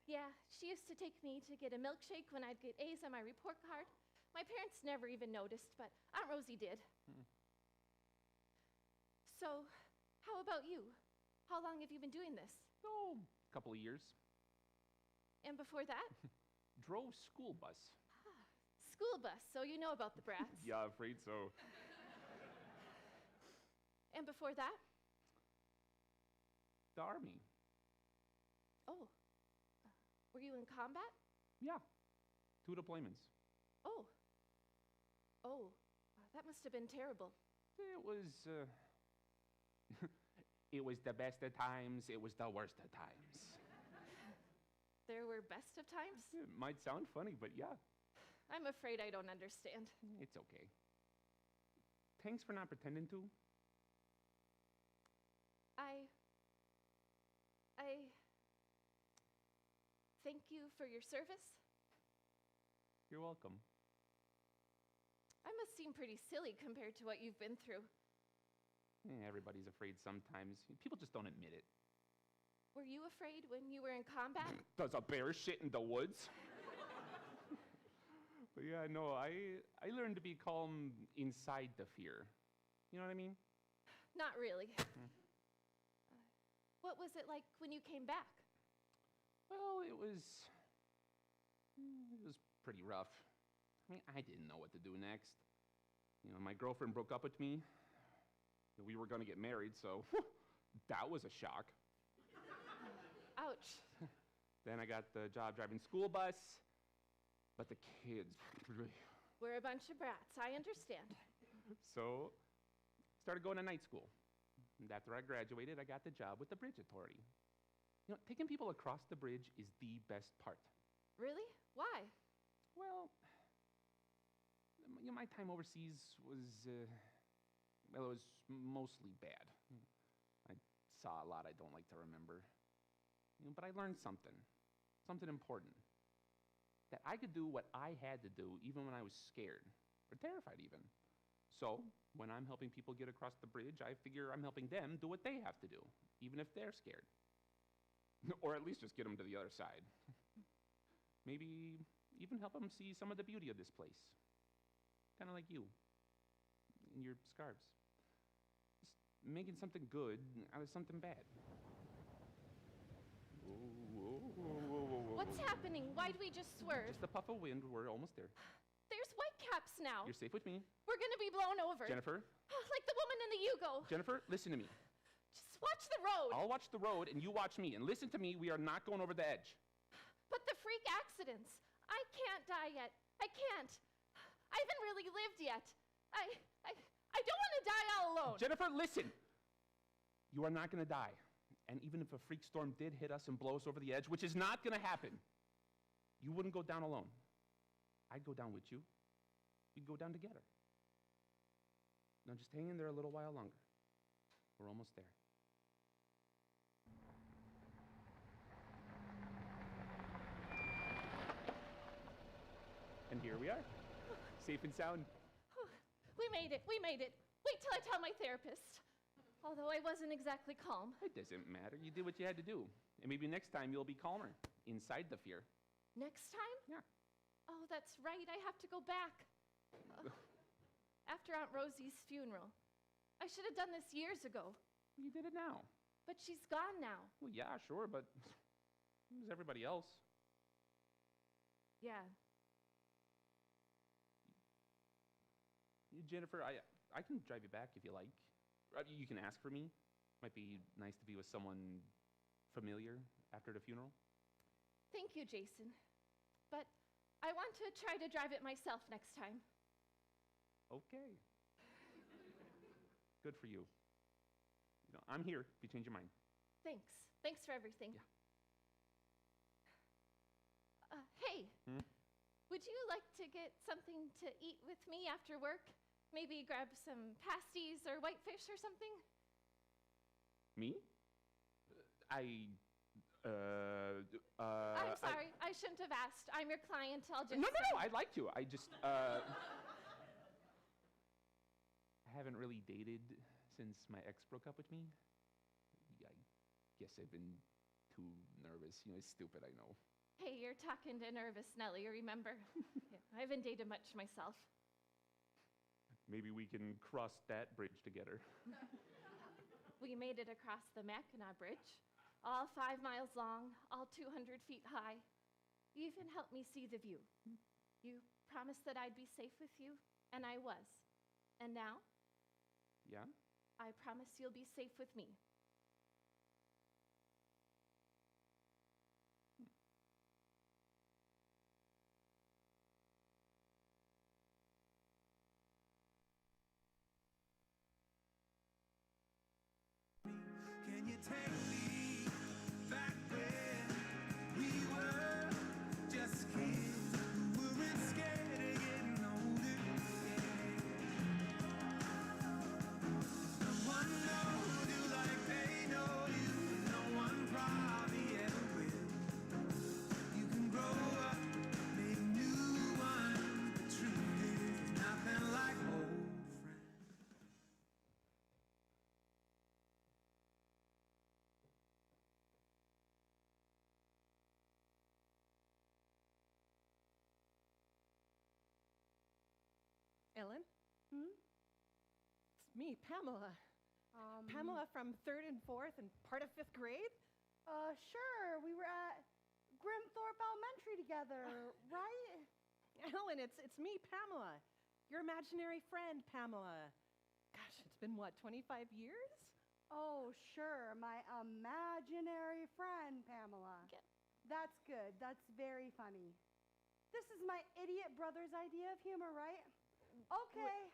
Yeah, she used to take me to get a milkshake when I'd get A's on my report card. My parents never even noticed, but Aunt Rosie did. So, how about you? How long have you been doing this? Oh, a couple of years. And before that? Drove school bus. School bus, so you know about the brats. Yeah, afraid so. And before that? The Army. Oh. Were you in combat? Yeah. 2 deployments. Oh. Oh, that must have been terrible. It was, it was the best of times, it was the worst of times. There were best of times? It might sound funny, but yeah. I'm afraid I don't understand. It's okay. Thanks for not pretending to. I thank you for your service. You're welcome. I must seem pretty silly compared to what you've been through. Everybody's afraid sometimes. People just don't admit it. Were you afraid when you were in combat? Does a bear shit in the woods? But yeah, no, I learned to be calm inside the fear. You know what I mean? Not really. What was it like when you came back? Well, it was pretty rough. I mean, I didn't know what to do next. You know, my girlfriend broke up with me. We were going to get married, so that was a shock. Ouch. Then I got the job driving school bus, but the kids... We're a bunch of brats, I understand. So, started going to night school. And after I graduated, I got the job with the Bridge Authority. You know, taking people across the bridge is the best part. Really? Why? Well, you know, my time overseas was, well, it was mostly bad. I saw a lot I don't like to remember. You know, but I learned something important. That I could do what I had to do even when I was scared, or terrified even. So, when I'm helping people get across the bridge, I figure I'm helping them do what they have to do, even if they're scared. Or at least just get them to the other side. Maybe even help them see some of the beauty of this place. Kind of like you, in your scarves. Just making something good out of something bad. What's happening? Why'd we just swerve? Just a puff of wind, we're almost there. There's white caps now. You're safe with me. We're gonna be blown over. Jennifer? Like the woman in the Yugo. Jennifer, listen to me. Just watch the road. I'll watch the road and you watch me. And listen to me, we are not going over the edge. But the freak accidents. I can't die yet. I can't. I haven't really lived yet. I don't want to die all alone. Jennifer, listen. You are not going to die. And even if a freak storm did hit us and blow us over the edge, which is not going to happen, you wouldn't go down alone. I'd go down with you. We'd go down together. Now just hang in there a little while longer. We're almost there. And here we are, safe and sound. We made it. We made it. Wait till I tell my therapist. Although I wasn't exactly calm. It doesn't matter. You did what you had to do. And maybe next time you'll be calmer inside the fear. Next time? Yeah. Oh, that's right. I have to go back. After Aunt Rosie's funeral. I should have done this years ago. You did it now. But she's gone now. Well, yeah, sure, but who's everybody else? Yeah. Jennifer, I can drive you back if you like. You can ask for me. Might be nice to be with someone familiar after the funeral. Thank you, Jason. But I want to try to drive it myself next time. Okay. Good for you. You know, I'm here if you change your mind. Thanks. Thanks for everything. Yeah. Hey, would you like to get something to eat with me after work? Maybe grab some pasties or whitefish or something? Me? I'm sorry. I shouldn't have asked. I'm your client. I'll just... No, I'd like to. I just, haven't really dated since my ex broke up with me. I guess I've been too nervous. You know, it's stupid, I know. Hey, you're talking to nervous Nellie, remember? Yeah, I haven't dated much myself. Maybe we can cross that bridge together. We made it across the Mackinac Bridge, all 5 miles long, all 200 feet high. You even helped me see the view. You promised that I'd be safe with you, and I was. And now, Yeah? I promise you'll be safe with me. Can you take me back where we were just kids who weren't scared of getting older? No one knows you like they know you. No one probably ever will. You can grow up, make new ones. The truth is nothing like old friends. Ellen? It's me, Pamela. Pamela from 3rd and 4th and part of 5th grade? Sure. We were at Grimthorpe Elementary together, right? Ellen, it's me, Pamela. Your imaginary friend, Pamela. Gosh, it's been what, 25 years? Oh, sure. My imaginary friend, Pamela. That's good. That's very funny. This is my idiot brother's idea of humor, right? Okay.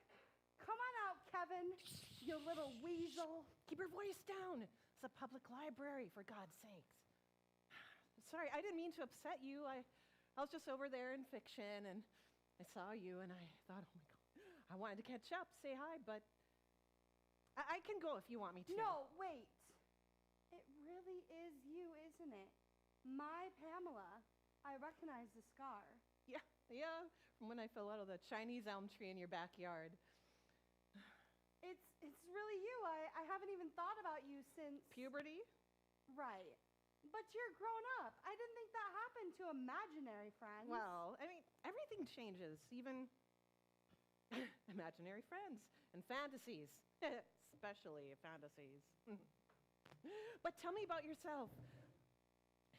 Come on out, Kevin, you little weasel. Keep your voice down. It's a public library, for God's sakes. Sorry, I didn't mean to upset you. I was just over there in fiction, and I saw you, and I thought, oh my God, I wanted to catch up, say hi, but I can go if you want me to. No, wait. It really is you, isn't it? My Pamela. I recognize the scar. Yeah, from when I fell out of the Chinese elm tree in your backyard. It's really you. I haven't even thought about you since... Puberty? Right. But you're grown up. I didn't think that happened to imaginary friends. Well, I mean, everything changes, even imaginary friends and fantasies, especially fantasies. But tell me about yourself.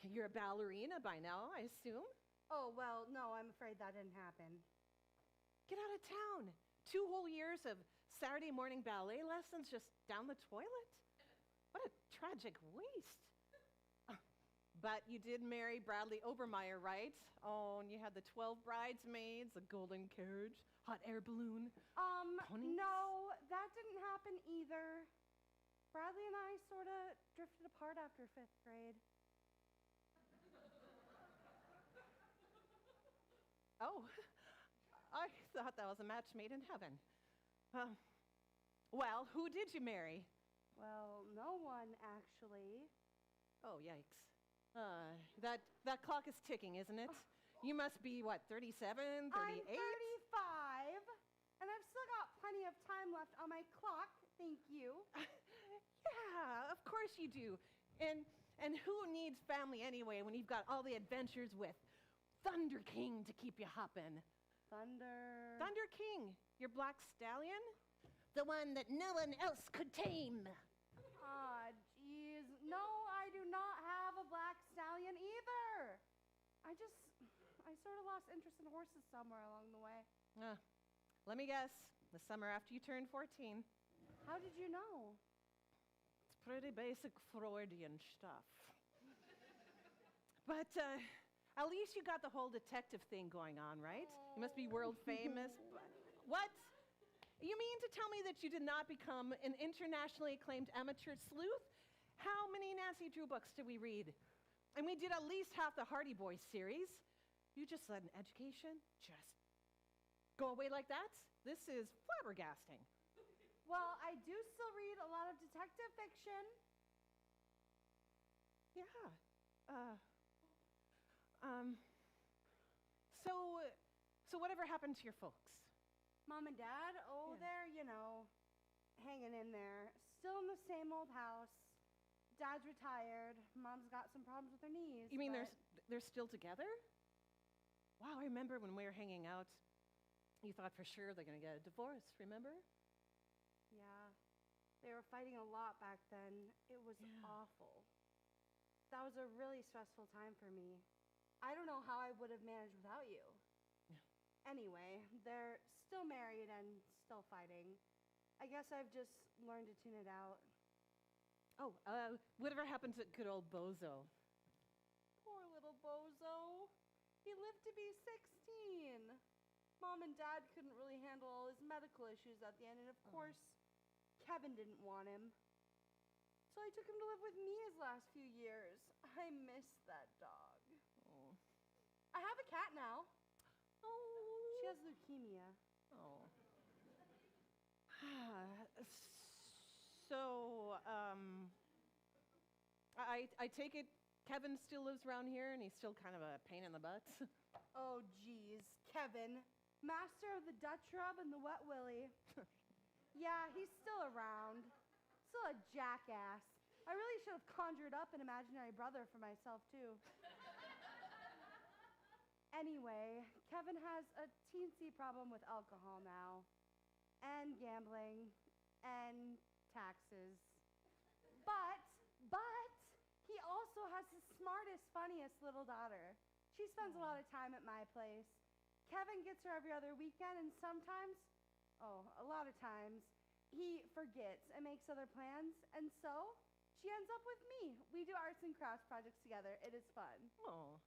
You're a ballerina by now, I assume? Oh, well, no, I'm afraid that didn't happen. Get out of town. 2 whole years of Saturday morning ballet lessons just down the toilet? What a tragic waste. But you did marry Bradley Obermeyer, right? Oh, and you had the 12 bridesmaids, a golden carriage, hot air balloon. Ponies? No, that didn't happen either. Bradley and I sort of drifted apart after 5th grade. Oh, I thought that was a match made in heaven. Well, who did you marry? Well, no one, actually. Oh, yikes. That clock is ticking, isn't it? You must be, what, 37, 38? I'm 35, and I've still got plenty of of time left on my clock, thank you. Yeah, of course you do. And who needs family anyway when you've got all the adventures with Thunder King to keep you hopping? Thunder King, your black stallion? The one that no one else could tame. Ah, geez. No, I do not have a black stallion either. I sort of lost interest in horses somewhere along the way. Let me guess, the summer after you turned 14. How did you know? It's pretty basic Freudian stuff. But at least you got the whole detective thing going on, right? You must be world famous. What? You mean to tell me that you did not become an internationally acclaimed amateur sleuth? How many Nancy Drew books did we read? And we did at least half the Hardy Boys series. You just let an education just go away like that? This is flabbergasting. Well, I do still read a lot of detective fiction. Yeah. So whatever happened to your folks? Mom and Dad, they're, hanging in there. Still in the same old house. Dad's retired. Mom's got some problems with her knees. You mean but they're still together? Wow, I remember when we were hanging out, you thought for sure they're going to get a divorce, remember? Yeah. They were fighting a lot back then. It was awful. That was a really stressful time for me. I don't know how I would have managed without you. Anyway, they're still married and still fighting. I guess I've just learned to tune it out. Oh, whatever happened to good old Bozo? Poor little Bozo. He lived to be 16. Mom and Dad couldn't really handle all his medical issues at the end, and of course, Kevin didn't want him. So I took him to live with me his last few years. I miss that dog. Oh. I have a cat now. Oh. She has leukemia. Oh. So, I take it Kevin still lives around here and he's still kind of a pain in the butt? Oh, geez. Kevin, master of the Dutch rub and the wet willy. Yeah, he's still around. Still a jackass. I really should have conjured up an imaginary brother for myself, too. Anyway, Kevin has a teensy problem with alcohol now, and gambling, and taxes. But he also has the smartest, funniest little daughter. She spends a lot of time at my place. Kevin gets her every other weekend, and sometimes, a lot of times, he forgets and makes other plans, and so she ends up with me. We do arts and crafts projects together. It is fun. Oh,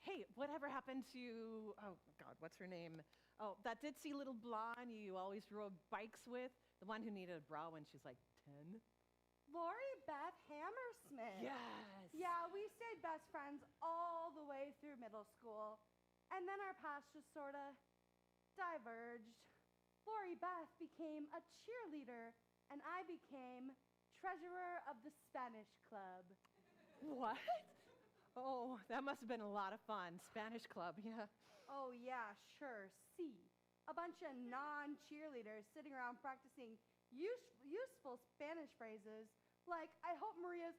hey, whatever happened to, oh, God, what's her name? Oh, that ditzy little blonde you always rode bikes with? The one who needed a bra when she was like 10? Lori Beth Hammersmith. Yes. Yeah, we stayed best friends all the way through middle school. And then our paths just sort of diverged. Lori Beth became a cheerleader, and I became treasurer of the Spanish club. What? Oh, that must have been a lot of fun. Spanish club, yeah. Oh, yeah, sure. See, a bunch of non-cheerleaders sitting around practicing useful Spanish phrases like, I hope Maria's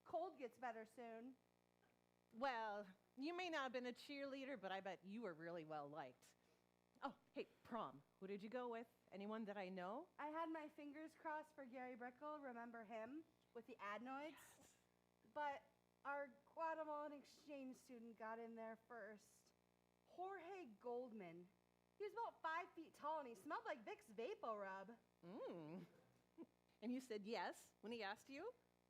cold gets better soon. Well, you may not have been a cheerleader, but I bet you were really well liked. Oh, hey, prom. Who did you go with? Anyone that I know? I had my fingers crossed for Gary Brickle, remember him, with the adenoids? Yes. But our Guatemalan exchange student got in there first. Jorge Goldman. He was about 5 feet tall and he smelled like Vicks VapoRub. And you said yes when he asked you?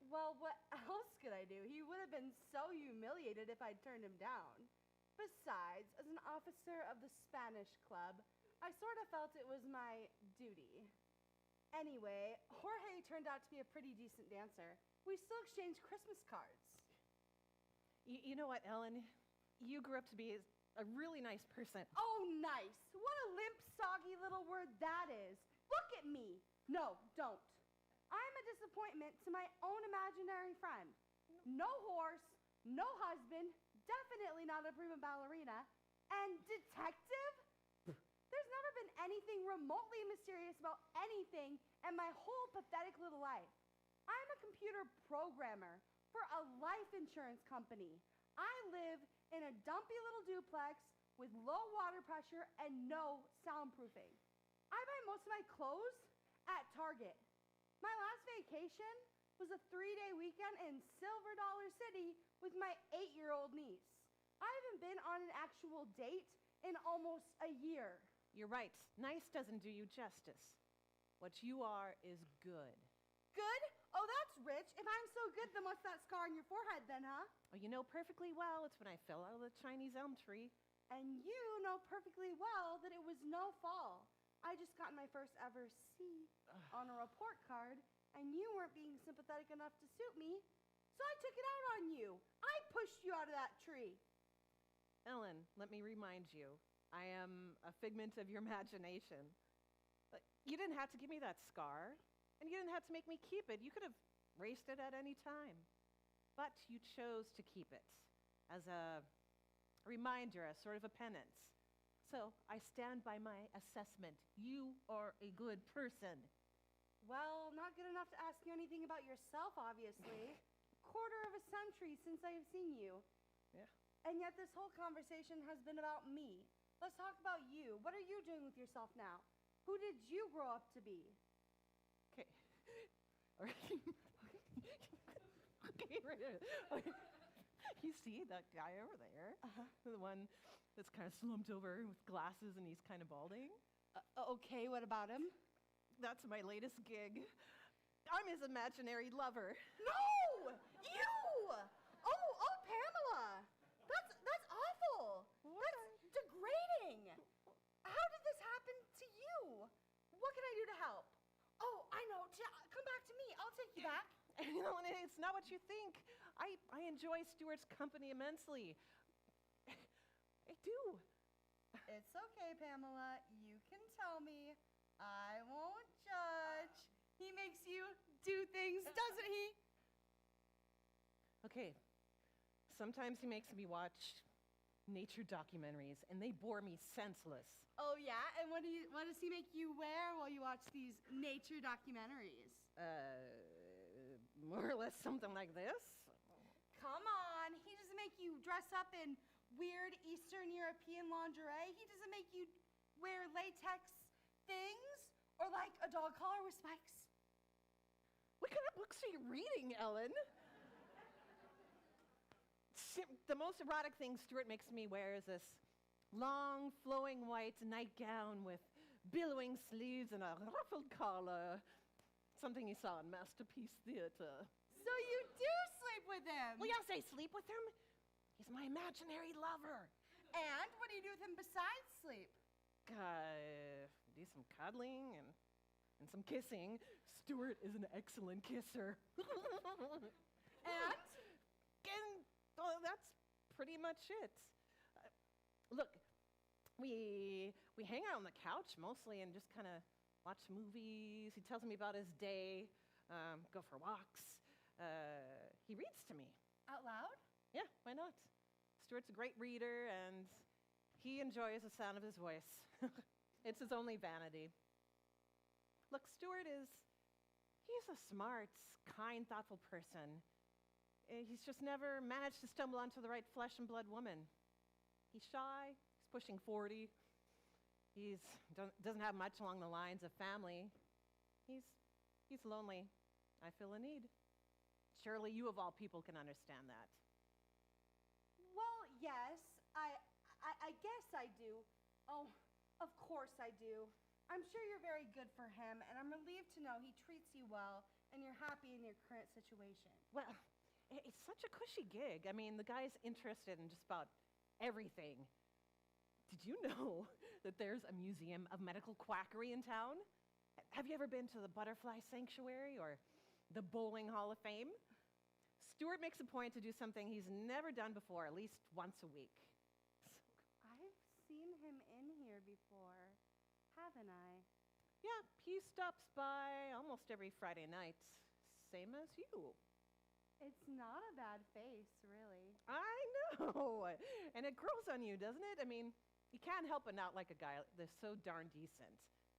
Well, what else could I do? He would have been so humiliated if I'd turned him down. Besides, as an officer of the Spanish club, I sort of felt it was my duty. Anyway, Jorge turned out to be a pretty decent dancer. We still exchanged Christmas cards. You know what, Ellen? You grew up to be a really nice person. Oh, nice. What a limp, soggy little word that is. Look at me. No, don't. I'm a disappointment to my own imaginary friend. No horse, no husband, definitely not a prima ballerina, and detective? There's never been anything remotely mysterious about anything in my whole pathetic little life. I'm a computer programmer for a life insurance company. I live in a dumpy little duplex with low water pressure and no soundproofing. I buy most of my clothes at Target. My last vacation was a 3-day weekend in Silver Dollar City with my 8-year-old niece. I haven't been on an actual date in almost a year. You're right. Nice doesn't do you justice. What you are is good. Good? Oh, that's rich. If I'm so good, then what's that scar on your forehead then, huh? Oh, you know perfectly well it's when I fell out of the Chinese elm tree. And you know perfectly well that it was no fall. I just got my first ever C on a report card, and you weren't being sympathetic enough to suit me, so I took it out on you. I pushed you out of that tree. Ellen, let me remind you, I am a figment of your imagination. You didn't have to give me that scar, and you didn't have to make me keep it. You could have erased it at any time. But you chose to keep it as a reminder, as sort of a penance. So I stand by my assessment. You are a good person. Well, not good enough to ask you anything about yourself, obviously. Quarter of a century since I have seen you. Yeah. And yet this whole conversation has been about me. Let's talk about you. What are you doing with yourself now? Who did you grow up to be? Okay. All right. Okay, right there. Okay. You see that guy over there? The one that's kind of slumped over with glasses and he's kind of balding? Okay, what about him? That's my latest gig. I'm his imaginary lover. No! You! Oh, Pamela! That's awful! That's degrading! How did this happen to you? What can I do to help? Oh, I know. Come back to me. I'll take you back. You know, and it's not what you think. I enjoy Stuart's company immensely. I do. It's okay, Pamela. You can tell me. I won't judge. He makes you do things, doesn't he? Okay. Sometimes he makes me watch nature documentaries, and they bore me senseless. Oh, yeah? And what does he make you wear while you watch these nature documentaries? More or less something like this. Come on. He doesn't make you dress up in weird Eastern European lingerie. He doesn't make you wear latex things or like a dog collar with spikes. What kind of books are you reading, Ellen? The most erotic thing Stuart makes me wear is this long, flowing white nightgown with billowing sleeves and a ruffled collar. Something he saw in Masterpiece Theater. So you do sleep with him? Well, yes, I sleep with him. He's my imaginary lover. And what do you do with him besides sleep? Do some cuddling and some kissing. Stuart is an excellent kisser. And well, that's pretty much it. Look, we hang out on the couch mostly and just kind of watch movies. He tells me about his day, go for walks. He reads to me. Out loud? Yeah, why not? Stuart's a great reader, and he enjoys the sound of his voice. It's his only vanity. Look, he's a smart, kind, thoughtful person. He's just never managed to stumble onto the right flesh and blood woman. He's shy, he's pushing 40. He doesn't have much along the lines of family. He's lonely. I feel a need. Surely you of all people can understand that. Well, yes, I guess I do. Oh, of course I do. I'm sure you're very good for him, and I'm relieved to know he treats you well and you're happy in your current situation. Well, it's such a cushy gig. I mean, the guy's interested in just about everything. Did you know that there's a museum of medical quackery in town? Have you ever been to the Butterfly Sanctuary or the Bowling Hall of Fame? Stuart makes a point to do something he's never done before, at least once a week. I've seen him in here before, haven't I? Yeah, he stops by almost every Friday night, same as you. It's not a bad face, really. I know. And it grows on you, doesn't it? I mean, you can't help but not like a guy that's so darn decent.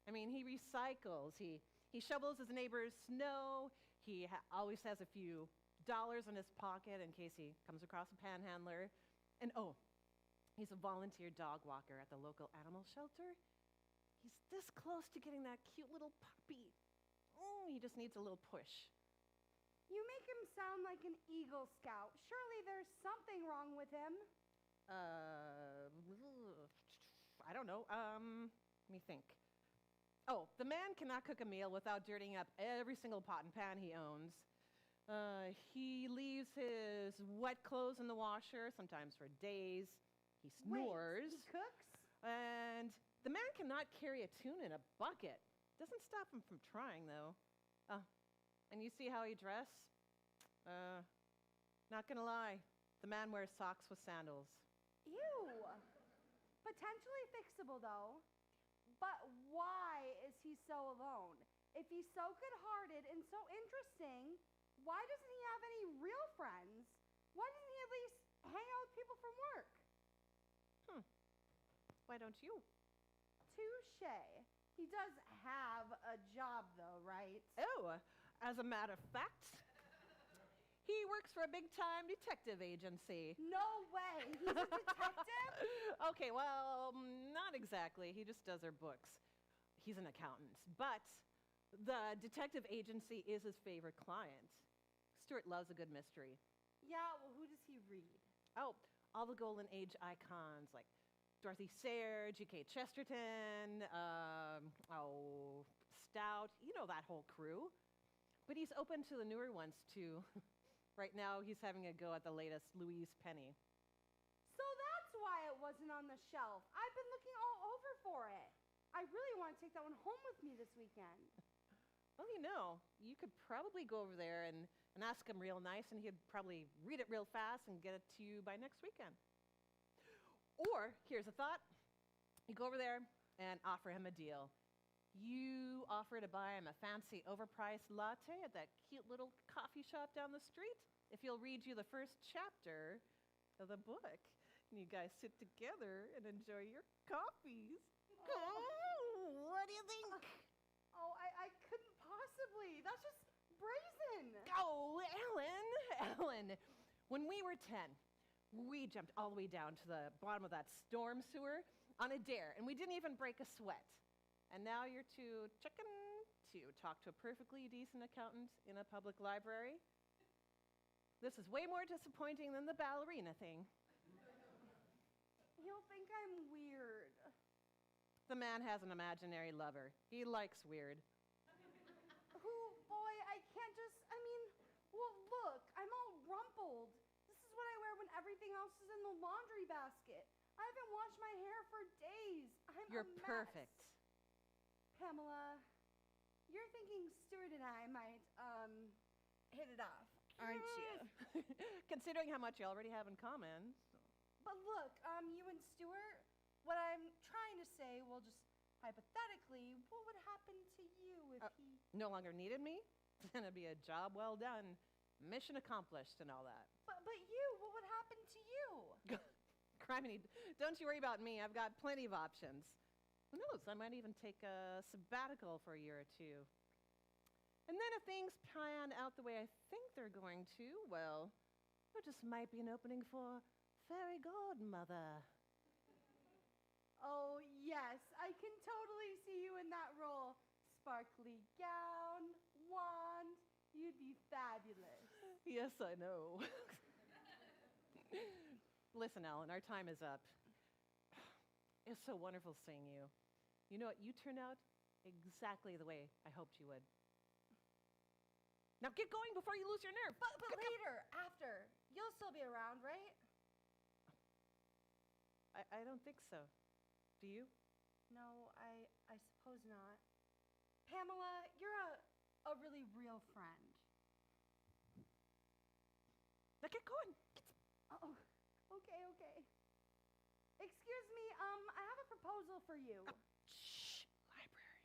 I mean, he recycles. He shovels his neighbor's snow. He always has a few dollars in his pocket in case he comes across a panhandler. And oh, he's a volunteer dog walker at the local animal shelter. He's this close to getting that cute little puppy. Oh, he just needs a little push. You make him sound like an Eagle Scout. Surely there's something wrong with him. I don't know. Let me think. Oh, the man cannot cook a meal without dirtying up every single pot and pan he owns. He leaves his wet clothes in the washer, sometimes for days. He snores. Wait, he cooks? And the man cannot carry a tune in a bucket. Doesn't stop him from trying, though. And you see how he dress? Not gonna lie, the man wears socks with sandals. Ew. Potentially fixable, though. But why is he so alone? If he's so good-hearted and so interesting, why doesn't he have any real friends? Why doesn't he at least hang out with people from work? Why don't you? Touche. He does have a job, though, right? Oh, as a matter of fact, he works for a big-time detective agency. No way. He's a detective? Okay, well, not exactly. He just does our books. He's an accountant. But the detective agency is his favorite client. Stuart loves a good mystery. Yeah, well, who does he read? Oh, all the Golden Age icons like Dorothy Sayre, G.K. Chesterton, Stout, you know that whole crew. But he's open to the newer ones, too. Right now, he's having a go at the latest Louise Penny. So that's why it wasn't on the shelf. I've been looking all over for it. I really want to take that one home with me this weekend. Well, you know, you could probably go over there and ask him real nice, and he'd probably read it real fast and get it to you by next weekend. Or, here's a thought. You go over there and offer him a deal. You offer to buy him a fancy overpriced latte at that cute little coffee shop down the street if he'll read you the first chapter of the book. And you guys sit together and enjoy your coffees. Oh, what do you think? I couldn't possibly. That's just brazen. Oh, Ellen. When we were 10, we jumped all the way down to the bottom of that storm sewer on a dare, and we didn't even break a sweat. And now you're too chicken to talk to a perfectly decent accountant in a public library. This is way more disappointing than the ballerina thing. He'll think I'm weird. The man has an imaginary lover. He likes weird. Boy, I can't just, well, look, I'm all rumpled. This is what I wear when everything else is in the laundry basket. I haven't washed my hair for days. You're a mess. perfect. Pamela, you're thinking Stuart and I might, hit it off, aren't you? Considering how much you already have in common. But look, you and Stuart, what I'm trying to say, well, just hypothetically, what would happen to you if he... No longer needed me? Then it'd be a job well done. Mission accomplished and all that. But you, what would happen to you? Criminy, don't you worry about me. I've got plenty of options. Who knows, I might even take a sabbatical for a year or two. And then if things pan out the way I think they're going to, well, there just might be an opening for fairy godmother. Oh, yes, I can totally see you in that role. Sparkly gown, wand, you'd be fabulous. Yes, I know. Listen, Ellen, our time is up. It's so wonderful seeing you. You know what? You turned out exactly the way I hoped you would. Now get going before you lose your nerve. But later, after, you'll still be around, right? I don't think so. Do you? No, I suppose not. Pamela, you're a really real friend. Now get going. Oh, okay. Excuse me, I have a proposal for you. Shh, library.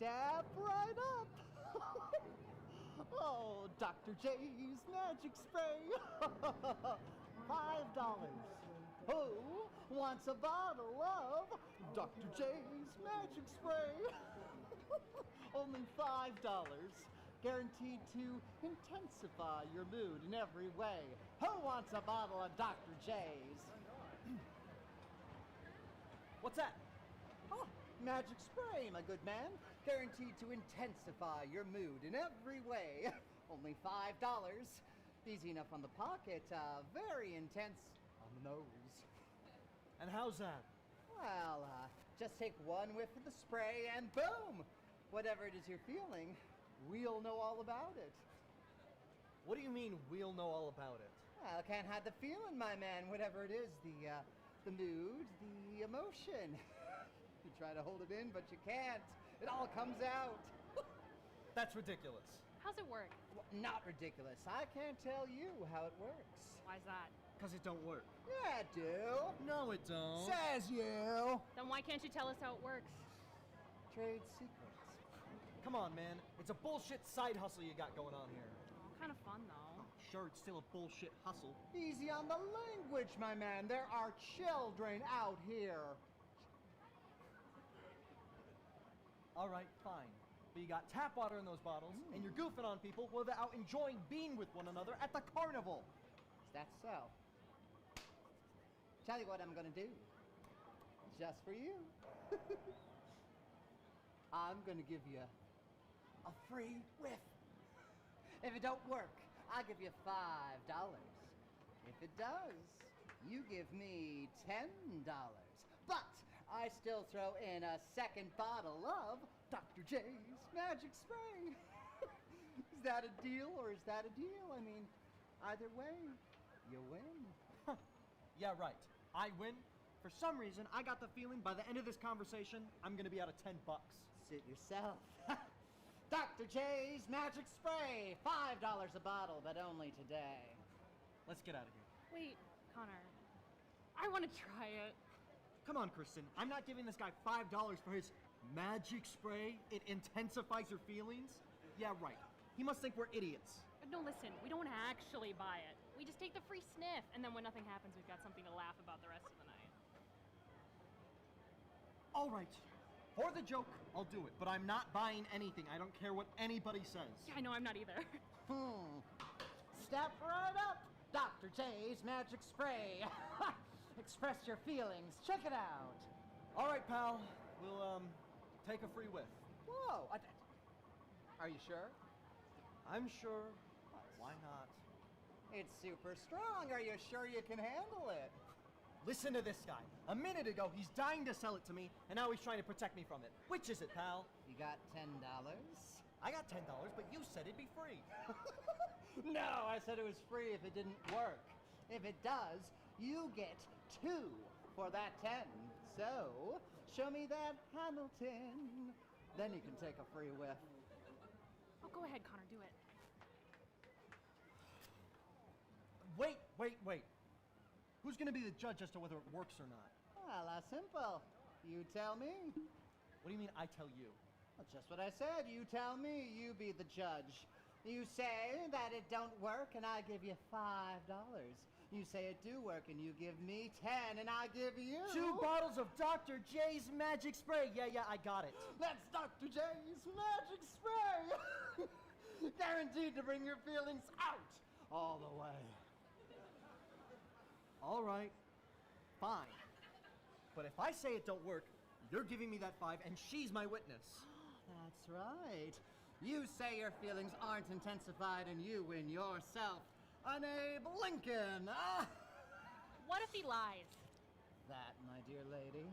Step right up. Oh, Dr. J's magic spray. $5. Who wants a bottle of Dr. J's magic spray? Only $5. Guaranteed to intensify your mood in every way. Who wants a bottle of Dr. J's? What's that? Oh, magic spray, my good man. Guaranteed to intensify your mood in every way. Only $5. Easy enough on the pocket, very intense on the nose. And how's that? Well, just take one whiff of the spray and boom! Whatever it is you're feeling, we'll know all about it. What do you mean, we'll know all about it? Well, can't hide the feeling, my man. Whatever it is, the mood, the emotion. You try to hold it in, but you can't. It all comes out. That's ridiculous. How's it work? Well, not ridiculous. I can't tell you how it works. Why's that? Because it don't work. Yeah, it do. No, it don't. Says you. Then why can't you tell us how it works? Trade secrets. Come on, man. It's a bullshit side hustle you got going on here. Kind of fun, though. Sure, it's still a bullshit hustle. Easy on the language, my man. There are children out here. All right, fine. But you got tap water in those bottles, and you're goofing on people while they're out enjoying being with one another at the carnival. Is that so? Tell you what I'm gonna do. Just for you. I'm gonna give you a free whiff. If it don't work, I'll give you $5. If it does, you give me $10. But I still throw in a second bottle of Dr. J's magic spray. Is that a deal or is that a deal? I mean, either way, you win. Yeah, right. I win. For some reason, I got the feeling by the end of this conversation, I'm gonna be out of $10. Suit yourself. Dr. J's magic spray, $5 a bottle, but only today. Let's get out of here. Wait, Connor. I want to try it. Come on, Kristen. I'm not giving this guy $5 for his magic spray. It intensifies your feelings. Yeah, right. He must think we're idiots. No, listen, we don't actually buy it. We just take the free sniff, and then when nothing happens, we've got something to laugh about the rest of the night. All right. For the joke, I'll do it. But I'm not buying anything. I don't care what anybody says. Yeah, I know, I'm not either. Step right up. Dr. J's magic spray. Express your feelings. Check it out. All right, pal. We'll, take a free whiff. Whoa. Are you sure? I'm sure. Why not? It's super strong. Are you sure you can handle it? Listen to this guy. A minute ago, he's dying to sell it to me, and now he's trying to protect me from it. Which is it, pal? You got $10? I got $10, but you said it'd be free. No, I said it was free if it didn't work. If it does, you get 2 for that 10. So, show me that Hamilton. Then you can take a free whiff. Oh, go ahead, Connor, do it. Wait. Who's gonna be the judge as to whether it works or not? Well, simple. You tell me. What do you mean, I tell you? That's just what I said. You tell me. You be the judge. You say that it don't work, and I give you $5. You say it do work, and you give me 10, and I give you 2 bottles of Dr. J's magic spray. Yeah, I got it. That's Dr. J's magic spray. Guaranteed to bring your feelings out all the way. All right, fine. But if I say it don't work, you're giving me that 5, and she's my witness. That's right. You say your feelings aren't intensified, and you win yourself an Abe Lincoln. What if he lies? That, my dear lady,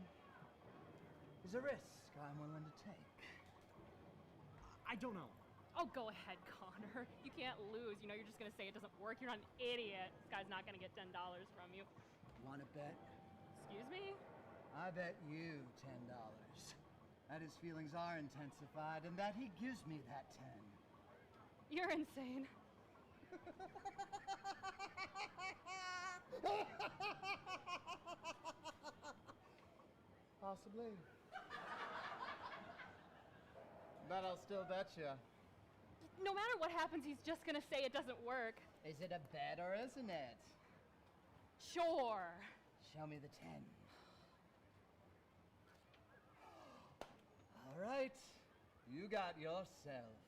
is a risk I'm willing to take. I don't know. Oh, go ahead, Connor. You can't lose. You know, you're just going to say it doesn't work. You're not an idiot. This guy's not going to get $10 from you. Want to bet? Excuse me? I bet you $10 that his feelings are intensified and that he gives me that 10. You're insane. Possibly. That I'll still bet you. No matter what happens, he's just gonna say it doesn't work. Is it a bet or isn't it? Sure. Show me the 10. All right, you got yourself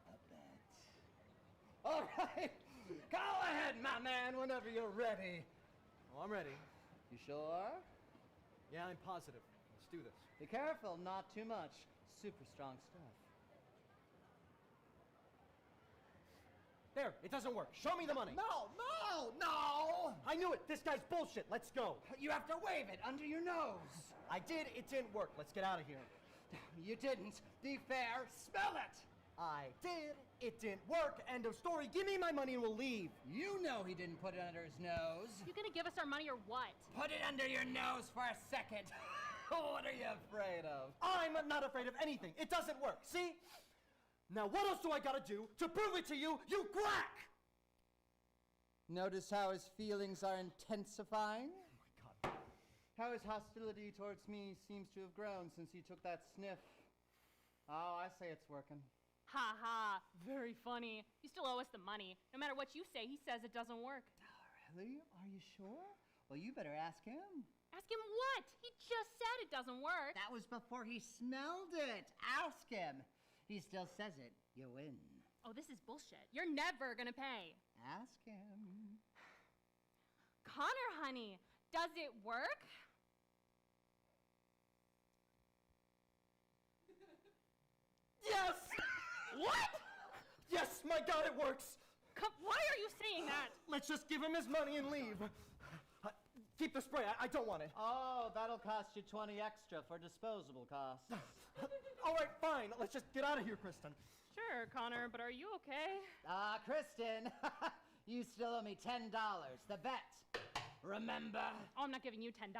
a bet. All right, go ahead, my man, whenever you're ready. Oh, I'm ready. You sure? Yeah, I'm positive. Let's do this. Be careful, not too much. Super strong stuff. There, it doesn't work. Show me the money. No, no, no! I knew it. This guy's bullshit. Let's go. You have to wave it under your nose. I did. It didn't work. Let's get out of here. You didn't. Be fair. Smell it. I did. It didn't work. End of story. Give me my money and we'll leave. You know he didn't put it under his nose. You gonna give us our money or what? Put it under your nose for a second. What are you afraid of? I'm not afraid of anything. It doesn't work. See? Now what else do I gotta do to prove it to you, you quack? Notice how his feelings are intensifying? Oh my God. How his hostility towards me seems to have grown since he took that sniff. Oh, I say it's working. Ha ha, very funny. You still owe us the money. No matter what you say, he says it doesn't work. Really? Are you sure? Well, you better ask him. Ask him what? He just said it doesn't work. That was before he smelled it. Ask him. He still says it. You win. Oh, this is bullshit. You're never gonna pay. Ask him. Connor, honey, does it work? Yes! What? Yes, my God, it works. Why are you saying that? Let's just give him his money and leave. Keep the spray. I don't want it. Oh, that'll cost you 20 extra for disposable costs. All right, fine. Let's just get out of here, Kristen. Sure, Connor, but are you okay? Kristen, you still owe me $10. The bet. Remember? Oh, I'm not giving you $10.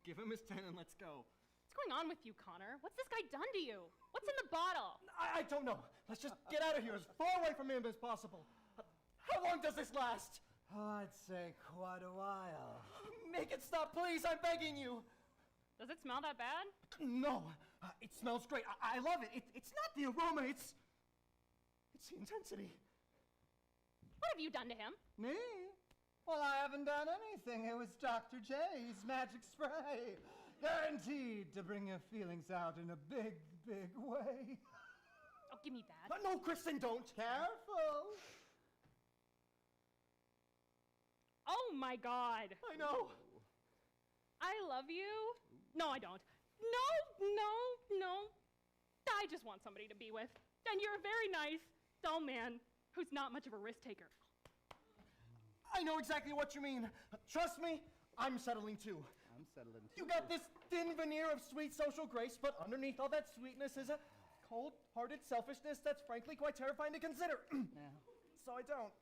Give him his 10 and let's go. What's going on with you, Connor? What's this guy done to you? What's in the bottle? I don't know. Let's just get out of here as far away from him as possible. How long does this last? Oh, I'd say quite a while. Make it stop, please. I'm begging you. Does it smell that bad? No. It smells great. I love it. It's not the aroma. It's the intensity. What have you done to him? Me? Well, I haven't done anything. It was Dr. J's magic spray. Guaranteed to bring your feelings out in a big, big way. Oh, give me that. No, Kristen, don't. Careful. Oh my God. I know. I love you. No, I don't. No. I just want somebody to be with. And you're a very nice, dull man who's not much of a risk taker. I know exactly what you mean. Trust me, I'm settling too. I'm settling too. You got this thin veneer of sweet social grace, but underneath all that sweetness is a cold-hearted selfishness that's frankly quite terrifying to consider. Yeah. So I don't.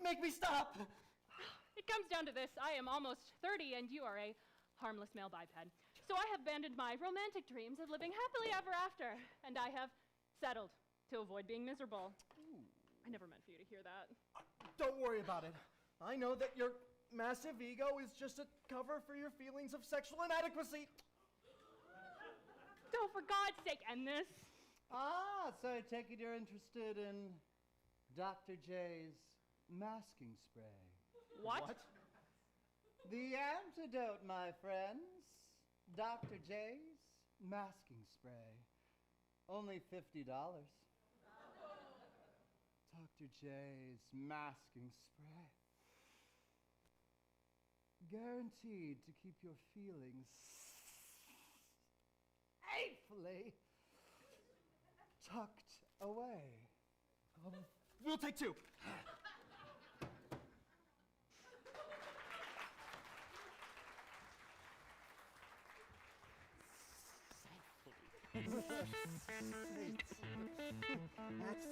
Make me stop! It comes down to this. I am almost 30 and you are a harmless male biped. So I have abandoned my romantic dreams of living happily ever after, and I have settled to avoid being miserable. Ooh. I never meant for you to hear that. Don't worry about it. I know that your massive ego is just a cover for your feelings of sexual inadequacy. So for God's sake, end this. So I take it you're interested in Dr. J's masking spray. What? The antidote, my friends. Dr. J's masking spray. Only $50. Dr. J's masking spray. Guaranteed to keep your feelings safely tucked away. We'll take two. That's